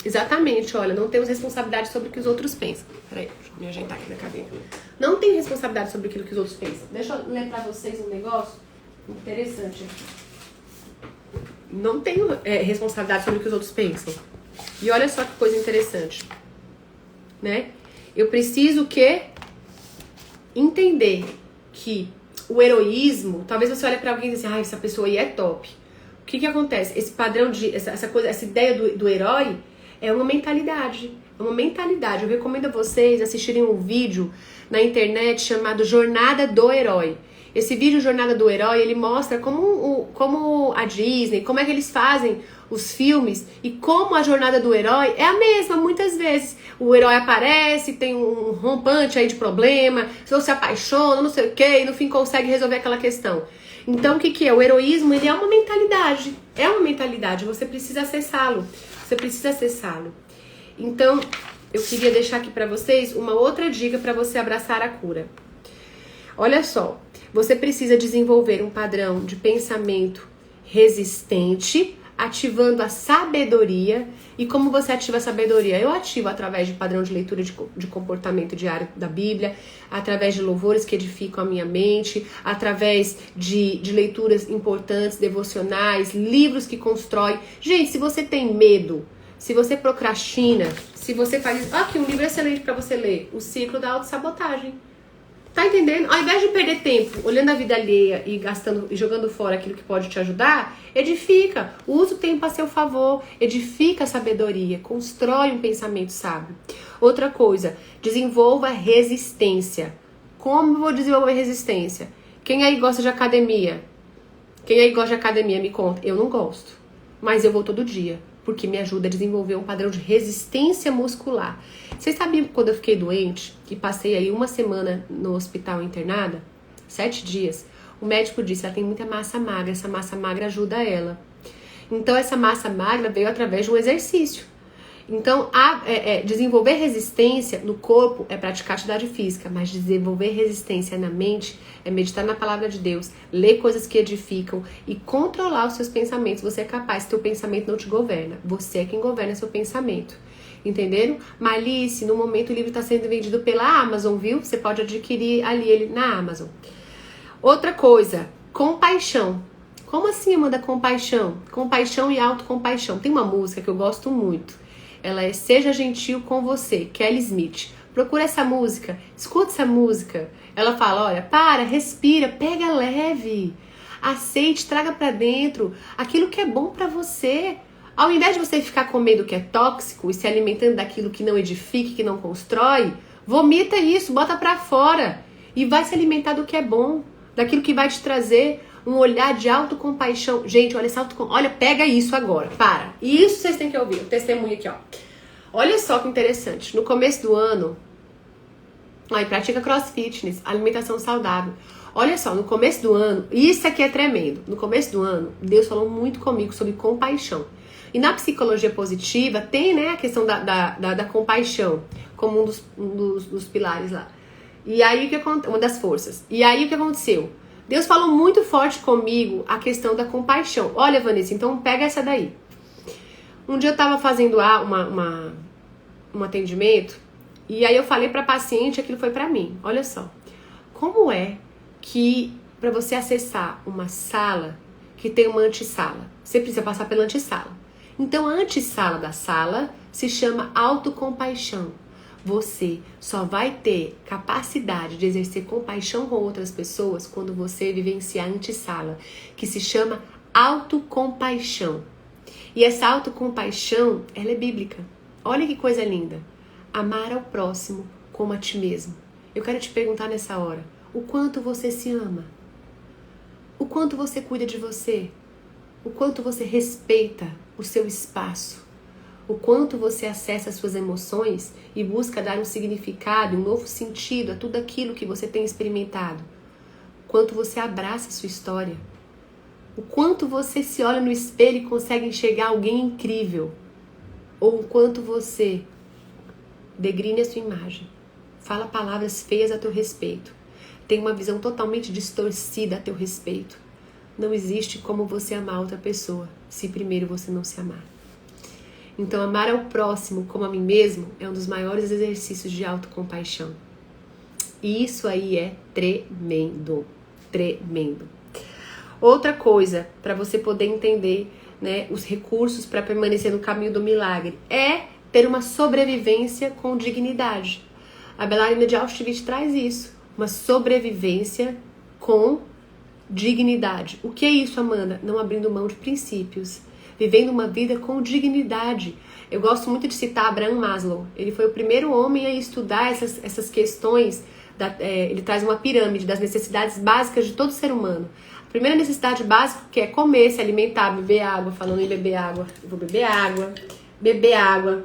exatamente, olha, não temos responsabilidade sobre o que os outros pensam. Peraí, deixa eu me ajeitar aqui na cadeira. Não tenho responsabilidade sobre aquilo que os outros pensam. Deixa eu ler para vocês um negócio interessante aqui. Não tenho responsabilidade sobre o que os outros pensam. E olha só que coisa interessante, né? Eu preciso entender que o heroísmo, talvez você olhe pra alguém e diga assim: ah, essa pessoa aí é top. O que acontece? Esse padrão essa ideia do herói é uma mentalidade. É uma mentalidade. Eu recomendo a vocês assistirem um vídeo na internet chamado Jornada do Herói. Esse vídeo Jornada do Herói, ele mostra como a Disney, como é que eles fazem os filmes e como a jornada do herói é a mesma, muitas vezes. O herói aparece, tem um rompante aí de problema, ou se apaixona, não sei o que, e no fim consegue resolver aquela questão. Então, o que é? O heroísmo, ele é uma mentalidade. É uma mentalidade, você precisa acessá-lo. Você precisa acessá-lo. Então, eu queria deixar aqui pra vocês uma outra dica pra você abraçar a cura. Olha só. Você precisa desenvolver um padrão de pensamento resistente ativando a sabedoria. E como você ativa a sabedoria? Eu ativo através de padrão de leitura de comportamento diário da Bíblia, através de louvores que edificam a minha mente, através de leituras importantes, devocionais, livros que constroem. Gente, se você tem medo, se você procrastina, se você faz isso... Aqui, um livro excelente para você ler, O Ciclo da Autossabotagem. Tá entendendo? Ao invés de perder tempo olhando a vida alheia e gastando e jogando fora aquilo que pode te ajudar, edifica. Usa o tempo a seu favor, edifica a sabedoria, constrói um pensamento sábio. Outra coisa, desenvolva resistência. Como eu vou desenvolver resistência? Quem aí gosta de academia? Quem aí gosta de academia, me conta. Eu não gosto, mas eu vou todo dia, porque me ajuda a desenvolver um padrão de resistência muscular. Vocês sabiam que quando eu fiquei doente, que passei aí uma semana no hospital internada, 7 dias, o médico disse, ela tem muita massa magra, essa massa magra ajuda ela. Então essa massa magra veio através de um exercício. Então desenvolver resistência no corpo é praticar atividade física, mas desenvolver resistência na mente é meditar na palavra de Deus, ler coisas que edificam e controlar os seus pensamentos. Você é capaz, teu pensamento não te governa, você é quem governa seu pensamento. Entenderam? Malice, no momento o livro está sendo vendido pela Amazon, viu? Você pode adquirir ali ele na Amazon. Outra coisa, compaixão. Como assim, Amanda, compaixão? Compaixão e autocompaixão. Tem uma música que eu gosto muito. Ela é Seja Gentil com Você, Kelly Smith. Procura essa música, escuta essa música. Ela fala, olha, para, respira, pega leve. Aceite, traga pra dentro aquilo que é bom pra você. Ao invés de você ficar comendo o que é tóxico e se alimentando daquilo que não edifica, que não constrói, vomita isso, bota pra fora e vai se alimentar do que é bom, daquilo que vai te trazer um olhar de autocompaixão. Gente, olha, pega isso agora, para. Isso vocês têm que ouvir, o testemunho aqui, ó. Olha só que interessante, no começo do ano, aí pratica crossfitness, alimentação saudável. Olha só, no começo do ano, isso aqui é tremendo, no começo do ano, Deus falou muito comigo sobre compaixão. E na psicologia positiva tem, né, a questão da compaixão como um dos pilares lá. E aí uma das forças. E aí o que aconteceu? Deus falou muito forte comigo a questão da compaixão. Olha, Vanessa, então pega essa daí. Um dia eu tava fazendo um atendimento e aí eu falei pra paciente, aquilo foi pra mim. Olha só, como é que pra você acessar uma sala que tem uma antessala, você precisa passar pela antessala. Então a antessala da sala se chama autocompaixão. Você só vai ter capacidade de exercer compaixão com outras pessoas quando você vivenciar a antessala, que se chama autocompaixão. E essa autocompaixão, ela é bíblica. Olha que coisa linda. Amar ao próximo como a ti mesmo. Eu quero te perguntar nessa hora, o quanto você se ama? O quanto você cuida de você? O quanto você respeita o seu espaço? O quanto você acessa as suas emoções e busca dar um significado, um novo sentido a tudo aquilo que você tem experimentado? O quanto você abraça a sua história? O quanto você se olha no espelho e consegue enxergar alguém incrível? Ou o quanto você degrine a sua imagem, fala palavras feias a teu respeito, tem uma visão totalmente distorcida a teu respeito? Não existe como você amar outra pessoa se primeiro você não se amar. Então, amar ao próximo como a mim mesmo é um dos maiores exercícios de autocompaixão. E isso aí é tremendo, tremendo. Outra coisa, para você poder entender, né, os recursos para permanecer no caminho do milagre, é ter uma sobrevivência com dignidade. A Bailarina de Auschwitz traz isso, uma sobrevivência com dignidade. O que é isso, Amanda? Não abrindo mão de princípios, vivendo uma vida com dignidade. Eu gosto muito de citar Abraham Maslow. Ele foi o primeiro homem a estudar essas questões. Ele traz uma pirâmide das necessidades básicas de todo ser humano. A primeira necessidade básica, que é comer, se alimentar, beber água. Falando em beber água, eu vou beber água. Beber água.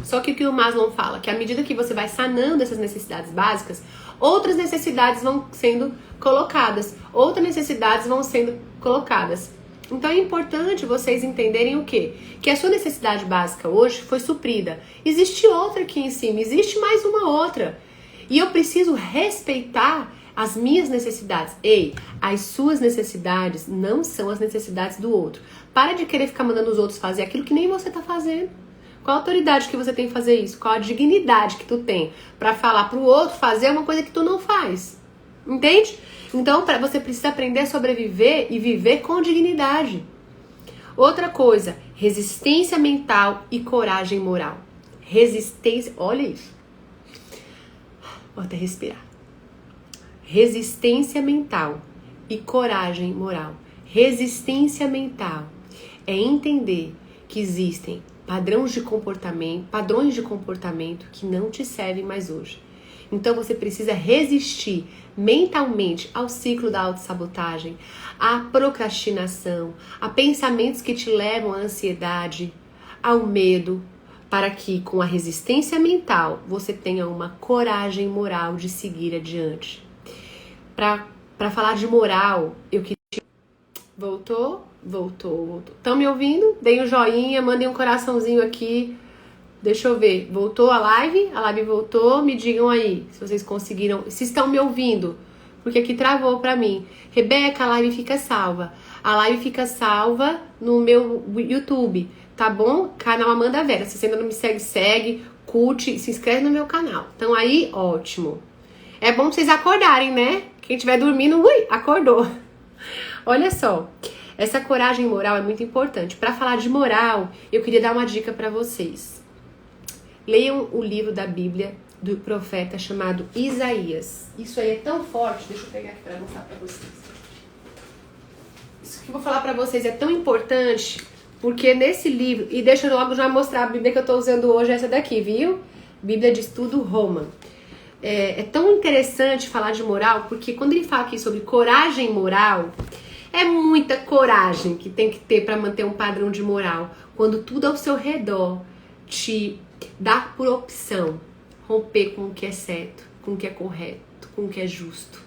Só que o que o Maslow fala, que à medida que você vai sanando essas necessidades básicas, outras necessidades vão sendo colocadas. Outras necessidades vão sendo colocadas. Então é importante vocês entenderem o quê? Que a sua necessidade básica hoje foi suprida. Existe outra aqui em cima, existe mais uma outra. E eu preciso respeitar as minhas necessidades. Ei, as suas necessidades não são as necessidades do outro. Para de querer ficar mandando os outros fazer aquilo que nem você tá fazendo. Qual a autoridade que você tem que fazer isso? Qual a dignidade que tu tem para falar pro outro fazer uma coisa que tu não faz? Entende? Então, você precisa aprender a sobreviver e viver com dignidade. Outra coisa, resistência mental e coragem moral. Resistência, olha isso. Vou até respirar. Resistência mental e coragem moral. Resistência mental é entender que existem padrões de comportamento que não te servem mais hoje. Então você precisa resistir mentalmente ao ciclo da autossabotagem, à procrastinação, a pensamentos que te levam à ansiedade, ao medo, para que com a resistência mental você tenha uma coragem moral de seguir adiante. Para falar de moral, eu queria... Voltou. Estão me ouvindo? Deem um joinha, mandem um coraçãozinho aqui. Deixa eu ver. Voltou a live? A live voltou. Me digam aí se vocês conseguiram. Se estão me ouvindo. Porque aqui travou pra mim. Rebeca, a live fica salva. A live fica salva no meu YouTube. Tá bom? Canal Amanda Vera. Se você ainda não me segue, segue. Curte. Se inscreve no meu canal. Então aí, ótimo. É bom pra vocês acordarem, né? Quem estiver dormindo, acordou. Olha só. Essa coragem moral é muito importante. Para falar de moral, eu queria dar uma dica para vocês. Leiam o livro da Bíblia do profeta chamado Isaías. Isso aí é tão forte. Deixa eu pegar aqui para mostrar para vocês. Isso que eu vou falar para vocês é tão importante porque nesse livro... E deixa eu logo já mostrar a Bíblia que eu estou usando hoje, essa daqui, viu? Bíblia de Estudo Roma. É tão interessante falar de moral porque quando ele fala aqui sobre coragem moral... É muita coragem que tem que ter para manter um padrão de moral. Quando tudo ao seu redor te dá por opção romper com o que é certo, com o que é correto, com o que é justo.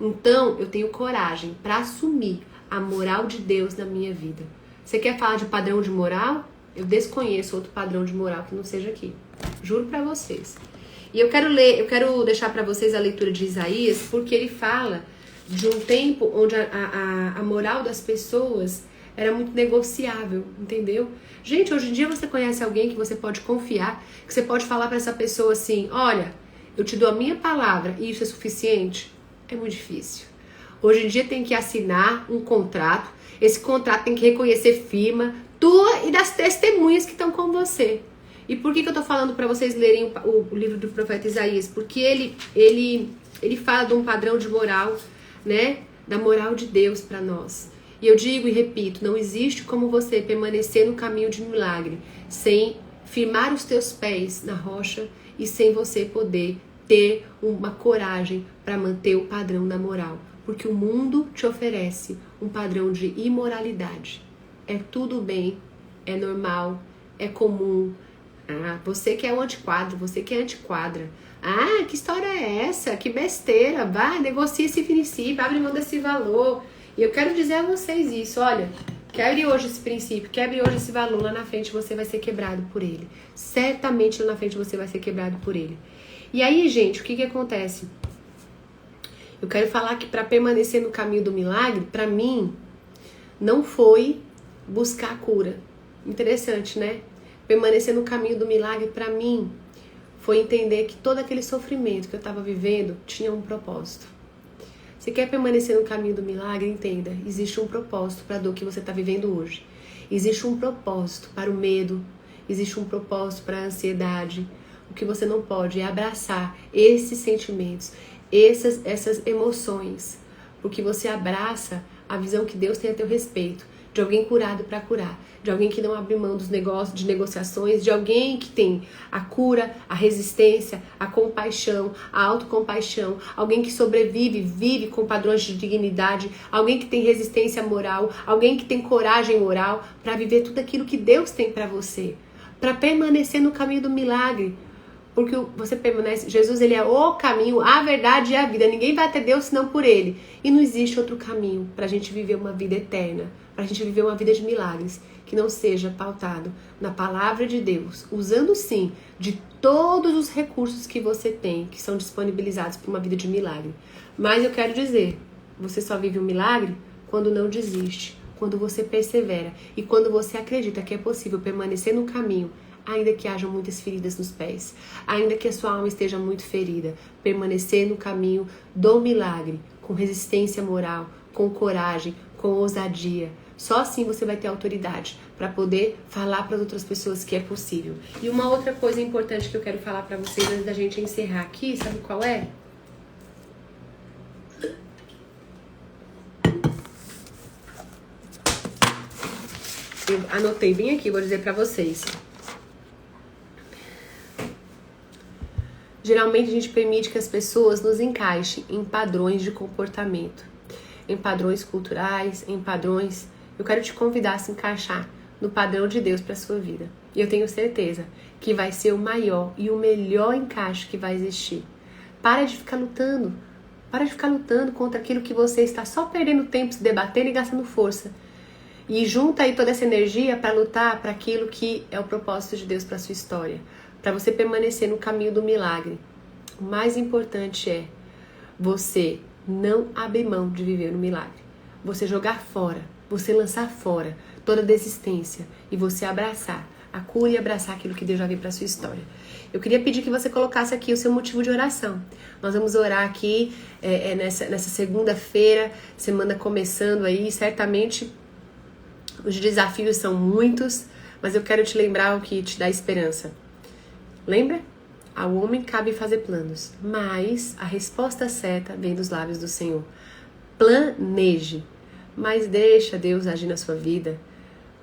Então, eu tenho coragem para assumir a moral de Deus na minha vida. Você quer falar de padrão de moral? Eu desconheço outro padrão de moral que não seja aqui. Juro para vocês. E eu quero deixar para vocês a leitura de Isaías, porque ele fala de um tempo onde a moral das pessoas era muito negociável, entendeu? Gente, hoje em dia você conhece alguém que você pode confiar, que você pode falar para essa pessoa assim, olha, eu te dou a minha palavra e isso é suficiente? É muito difícil. Hoje em dia tem que assinar um contrato, esse contrato tem que reconhecer firma tua e das testemunhas que estão com você. E por que eu tô falando para vocês lerem o livro do profeta Isaías? Porque ele fala de um padrão de moral, né, da moral de Deus para nós. E eu digo e repito, não existe como você permanecer no caminho de milagre sem firmar os teus pés na rocha e sem você poder ter uma coragem para manter o padrão da moral. Porque o mundo te oferece um padrão de imoralidade. É tudo bem, é normal, é comum. Ah, você que é o antiquadro, você que é antiquadra. Ah, que história é essa? Que besteira. Vai, negocia esse princípio, abre mão desse valor. E eu quero dizer a vocês isso, olha, quebre hoje esse princípio, quebre hoje esse valor, lá na frente você vai ser quebrado por ele. Certamente lá na frente você vai ser quebrado por ele. E aí, gente, o que acontece? Eu quero falar que para permanecer no caminho do milagre, para mim, não foi buscar a cura. Interessante, né? Permanecer no caminho do milagre, para mim, foi entender que todo aquele sofrimento que eu estava vivendo tinha um propósito. Se quer permanecer no caminho do milagre, entenda, existe um propósito para a dor que você está vivendo hoje. Existe um propósito para o medo, existe um propósito para a ansiedade. O que você não pode é abraçar esses sentimentos, essas emoções, porque você abraça a visão que Deus tem a teu respeito, de alguém curado para curar, de alguém que não abre mão dos negócios, de negociações, de alguém que tem a cura, a resistência, a compaixão, a autocompaixão, alguém que sobrevive, vive com padrões de dignidade, alguém que tem resistência moral, alguém que tem coragem moral para viver tudo aquilo que Deus tem para você, para permanecer no caminho do milagre. Porque você permanece, Jesus ele é o caminho, a verdade e a vida. Ninguém vai até Deus senão por ele. E não existe outro caminho pra gente viver uma vida eterna, pra gente viver uma vida de milagres, que não seja pautado na palavra de Deus, usando sim de todos os recursos que você tem, que são disponibilizados para uma vida de milagre. Mas eu quero dizer, você só vive um milagre quando não desiste, quando você persevera e quando você acredita que é possível permanecer no caminho, ainda que hajam muitas feridas nos pés, ainda que a sua alma esteja muito ferida, permanecer no caminho do milagre, com resistência moral, com coragem, com ousadia. Só assim você vai ter autoridade para poder falar para as outras pessoas que é possível. E uma outra coisa importante que eu quero falar para vocês antes da gente encerrar aqui, sabe qual é? Eu anotei bem aqui, vou dizer para vocês. Geralmente a gente permite que as pessoas nos encaixem em padrões de comportamento, em padrões culturais, em padrões... Eu quero te convidar a se encaixar no padrão de Deus para sua vida. E eu tenho certeza que vai ser o maior e o melhor encaixe que vai existir. Para de ficar lutando. Para de ficar lutando contra aquilo que você está só perdendo tempo, se debatendo e gastando força. E junta aí toda essa energia para lutar para aquilo que é o propósito de Deus para sua história. Para você permanecer no caminho do milagre. O mais importante é você não abrir mão de viver no milagre. Você jogar fora, você lançar fora toda desistência e você abraçar a cura e abraçar aquilo que Deus já veio para sua história. Eu queria pedir que você colocasse aqui o seu motivo de oração. Nós vamos orar aqui nessa segunda-feira, semana começando aí, certamente os desafios são muitos, mas eu quero te lembrar o que te dá esperança. Lembra? Ao homem cabe fazer planos, mas a resposta certa vem dos lábios do Senhor. Planeje, mas deixa Deus agir na sua vida.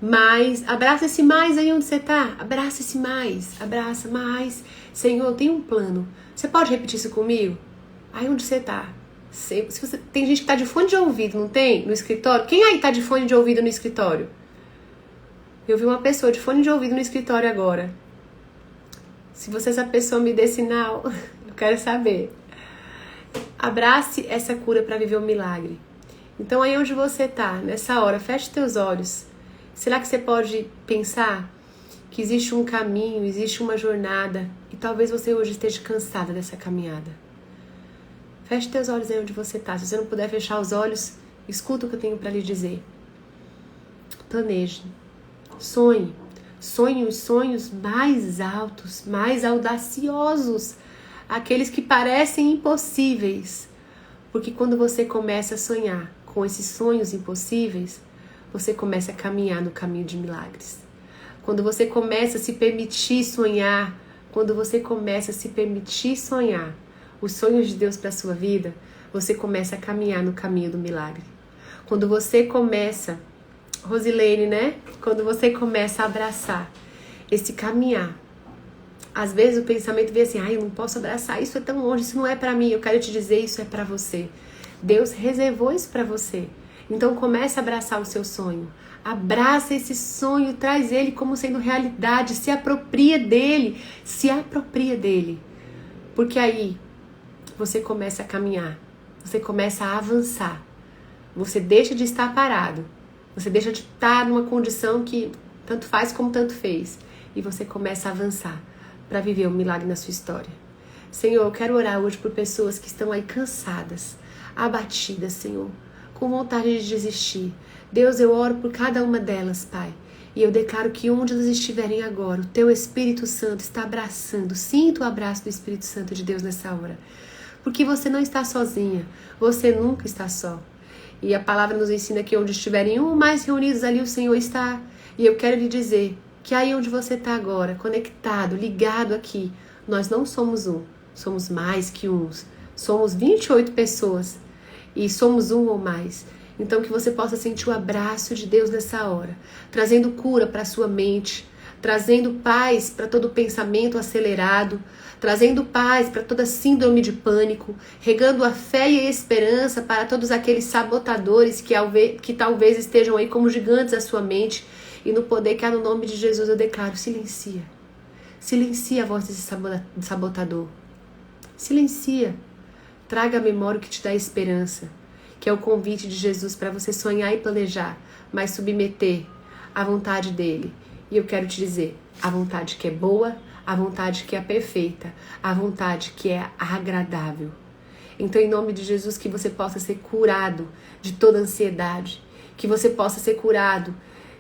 Mas abraça esse mais aí onde você tá. Abraça esse mais. Abraça mais. Senhor, eu tenho um plano. Você pode repetir isso comigo? Aí onde você tá? Se você, tem gente que tá de fone de ouvido, não tem? No escritório. Quem aí tá de fone de ouvido no escritório? Eu vi uma pessoa de fone de ouvido no escritório agora. Se você, essa pessoa, me dê sinal, eu quero saber. Abrace essa cura para viver um milagre. Então aí onde você tá, nessa hora, feche teus olhos. Será que você pode pensar que existe um caminho, existe uma jornada e talvez você hoje esteja cansada dessa caminhada? Feche teus olhos aí onde você tá. Se você não puder fechar os olhos, escuta o que eu tenho para lhe dizer. Planeje. Sonhe. Sonhe os sonhos mais altos, mais audaciosos. Aqueles que parecem impossíveis. Porque quando você começa a sonhar com esses sonhos impossíveis, você começa a caminhar no caminho de milagres. Quando você começa a se permitir sonhar, quando você começa a se permitir sonhar os sonhos de Deus para a sua vida, você começa a caminhar no caminho do milagre. Quando você começa, Rosilene, né? Quando você começa a abraçar esse caminhar, às vezes o pensamento vem assim, eu não posso abraçar, isso é tão longe, isso não é para mim. Eu quero te dizer, isso é para você. Deus reservou isso para você. Então comece a abraçar o seu sonho. Abraça esse sonho, traz ele como sendo realidade, se apropria dele, Porque aí você começa a caminhar, você começa a avançar, você deixa de estar parado, você deixa de estar numa condição que tanto faz como tanto fez, e você começa a avançar para viver um milagre na sua história. Senhor, eu quero orar hoje por pessoas que estão aí cansadas, abatidas, Senhor, com vontade de desistir. Deus, eu oro por cada uma delas, Pai. E eu declaro que onde elas estiverem agora, o Teu Espírito Santo está abraçando. Sinta o abraço do Espírito Santo de Deus nessa hora. Porque você não está sozinha. Você nunca está só. E a palavra nos ensina que onde estiverem um ou mais reunidos, ali o Senhor está. E eu quero lhe dizer que aí onde você está agora, conectado, ligado aqui, nós não somos um. Somos mais que uns. Somos 28 pessoas. E somos um ou mais. Então que você possa sentir o abraço de Deus nessa hora, trazendo cura para a sua mente, trazendo paz para todo pensamento acelerado, trazendo paz para toda síndrome de pânico, regando a fé e a esperança para todos aqueles sabotadores que talvez estejam aí como gigantes à sua mente. E no poder que há no nome de Jesus eu declaro, silencia. Silencia a voz desse sabotador. Silencia. Traga à memória o que te dá esperança, que é o convite de Jesus para você sonhar e planejar, mas submeter à vontade dele. E eu quero te dizer, a vontade que é boa, a vontade que é perfeita, a vontade que é agradável. Então, em nome de Jesus, que você possa ser curado de toda ansiedade, que você possa ser curado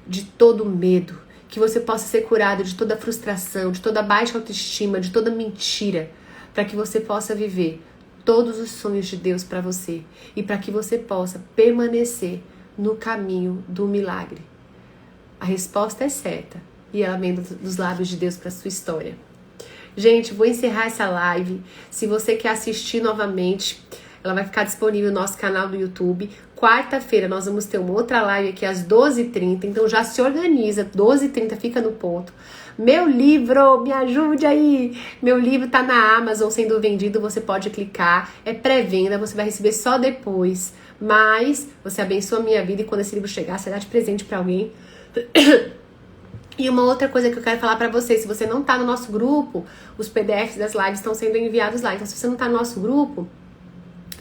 de todo medo, que você possa ser curado de toda frustração, de toda baixa autoestima, de toda mentira, para que você possa viver todos os sonhos de Deus para você e para que você possa permanecer no caminho do milagre. A resposta é certa e ela vem dos lábios de Deus para sua história. Gente, vou encerrar essa live. Se você quer assistir novamente, ela vai ficar disponível no nosso canal do YouTube. Quarta-feira nós vamos ter uma outra live aqui às 12h30, então já se organiza, 12h30 fica no ponto. Meu livro, me ajude aí! Meu livro tá na Amazon sendo vendido, você pode clicar, é pré-venda, você vai receber só depois. Mas você abençoa a minha vida e quando esse livro chegar, você dá de presente pra alguém. E uma outra coisa que eu quero falar pra vocês, se você não tá no nosso grupo, os PDFs das lives estão sendo enviados lá. Então se você não tá no nosso grupo,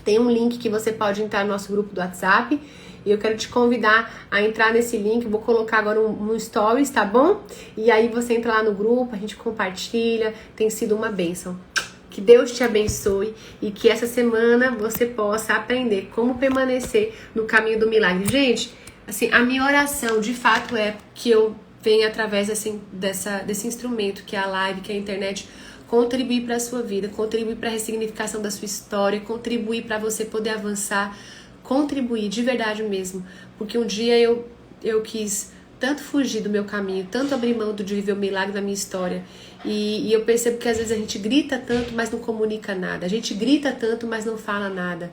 tem um link que você pode entrar no nosso grupo do WhatsApp. E eu quero te convidar a entrar nesse link. Vou colocar agora um stories, tá bom? E aí você entra lá no grupo, a gente compartilha. Tem sido uma bênção. Que Deus te abençoe e que essa semana você possa aprender como permanecer no caminho do milagre. Gente, assim, a minha oração de fato é que eu venha através assim, desse instrumento que é a live, que é a internet, contribuir para a sua vida, contribuir para a ressignificação da sua história, contribuir para você poder avançar, contribuir de verdade mesmo, porque um dia eu quis tanto fugir do meu caminho, tanto abrir mão de viver o milagre da minha história, e eu percebo que às vezes a gente grita tanto, mas não comunica nada, a gente grita tanto, mas não fala nada.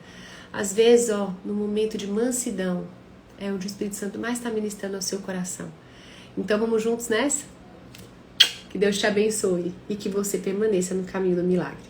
Às vezes, no momento de mansidão, é onde o Espírito Santo mais está ministrando ao seu coração. Então vamos juntos nessa? Que Deus te abençoe e que você permaneça no caminho do milagre.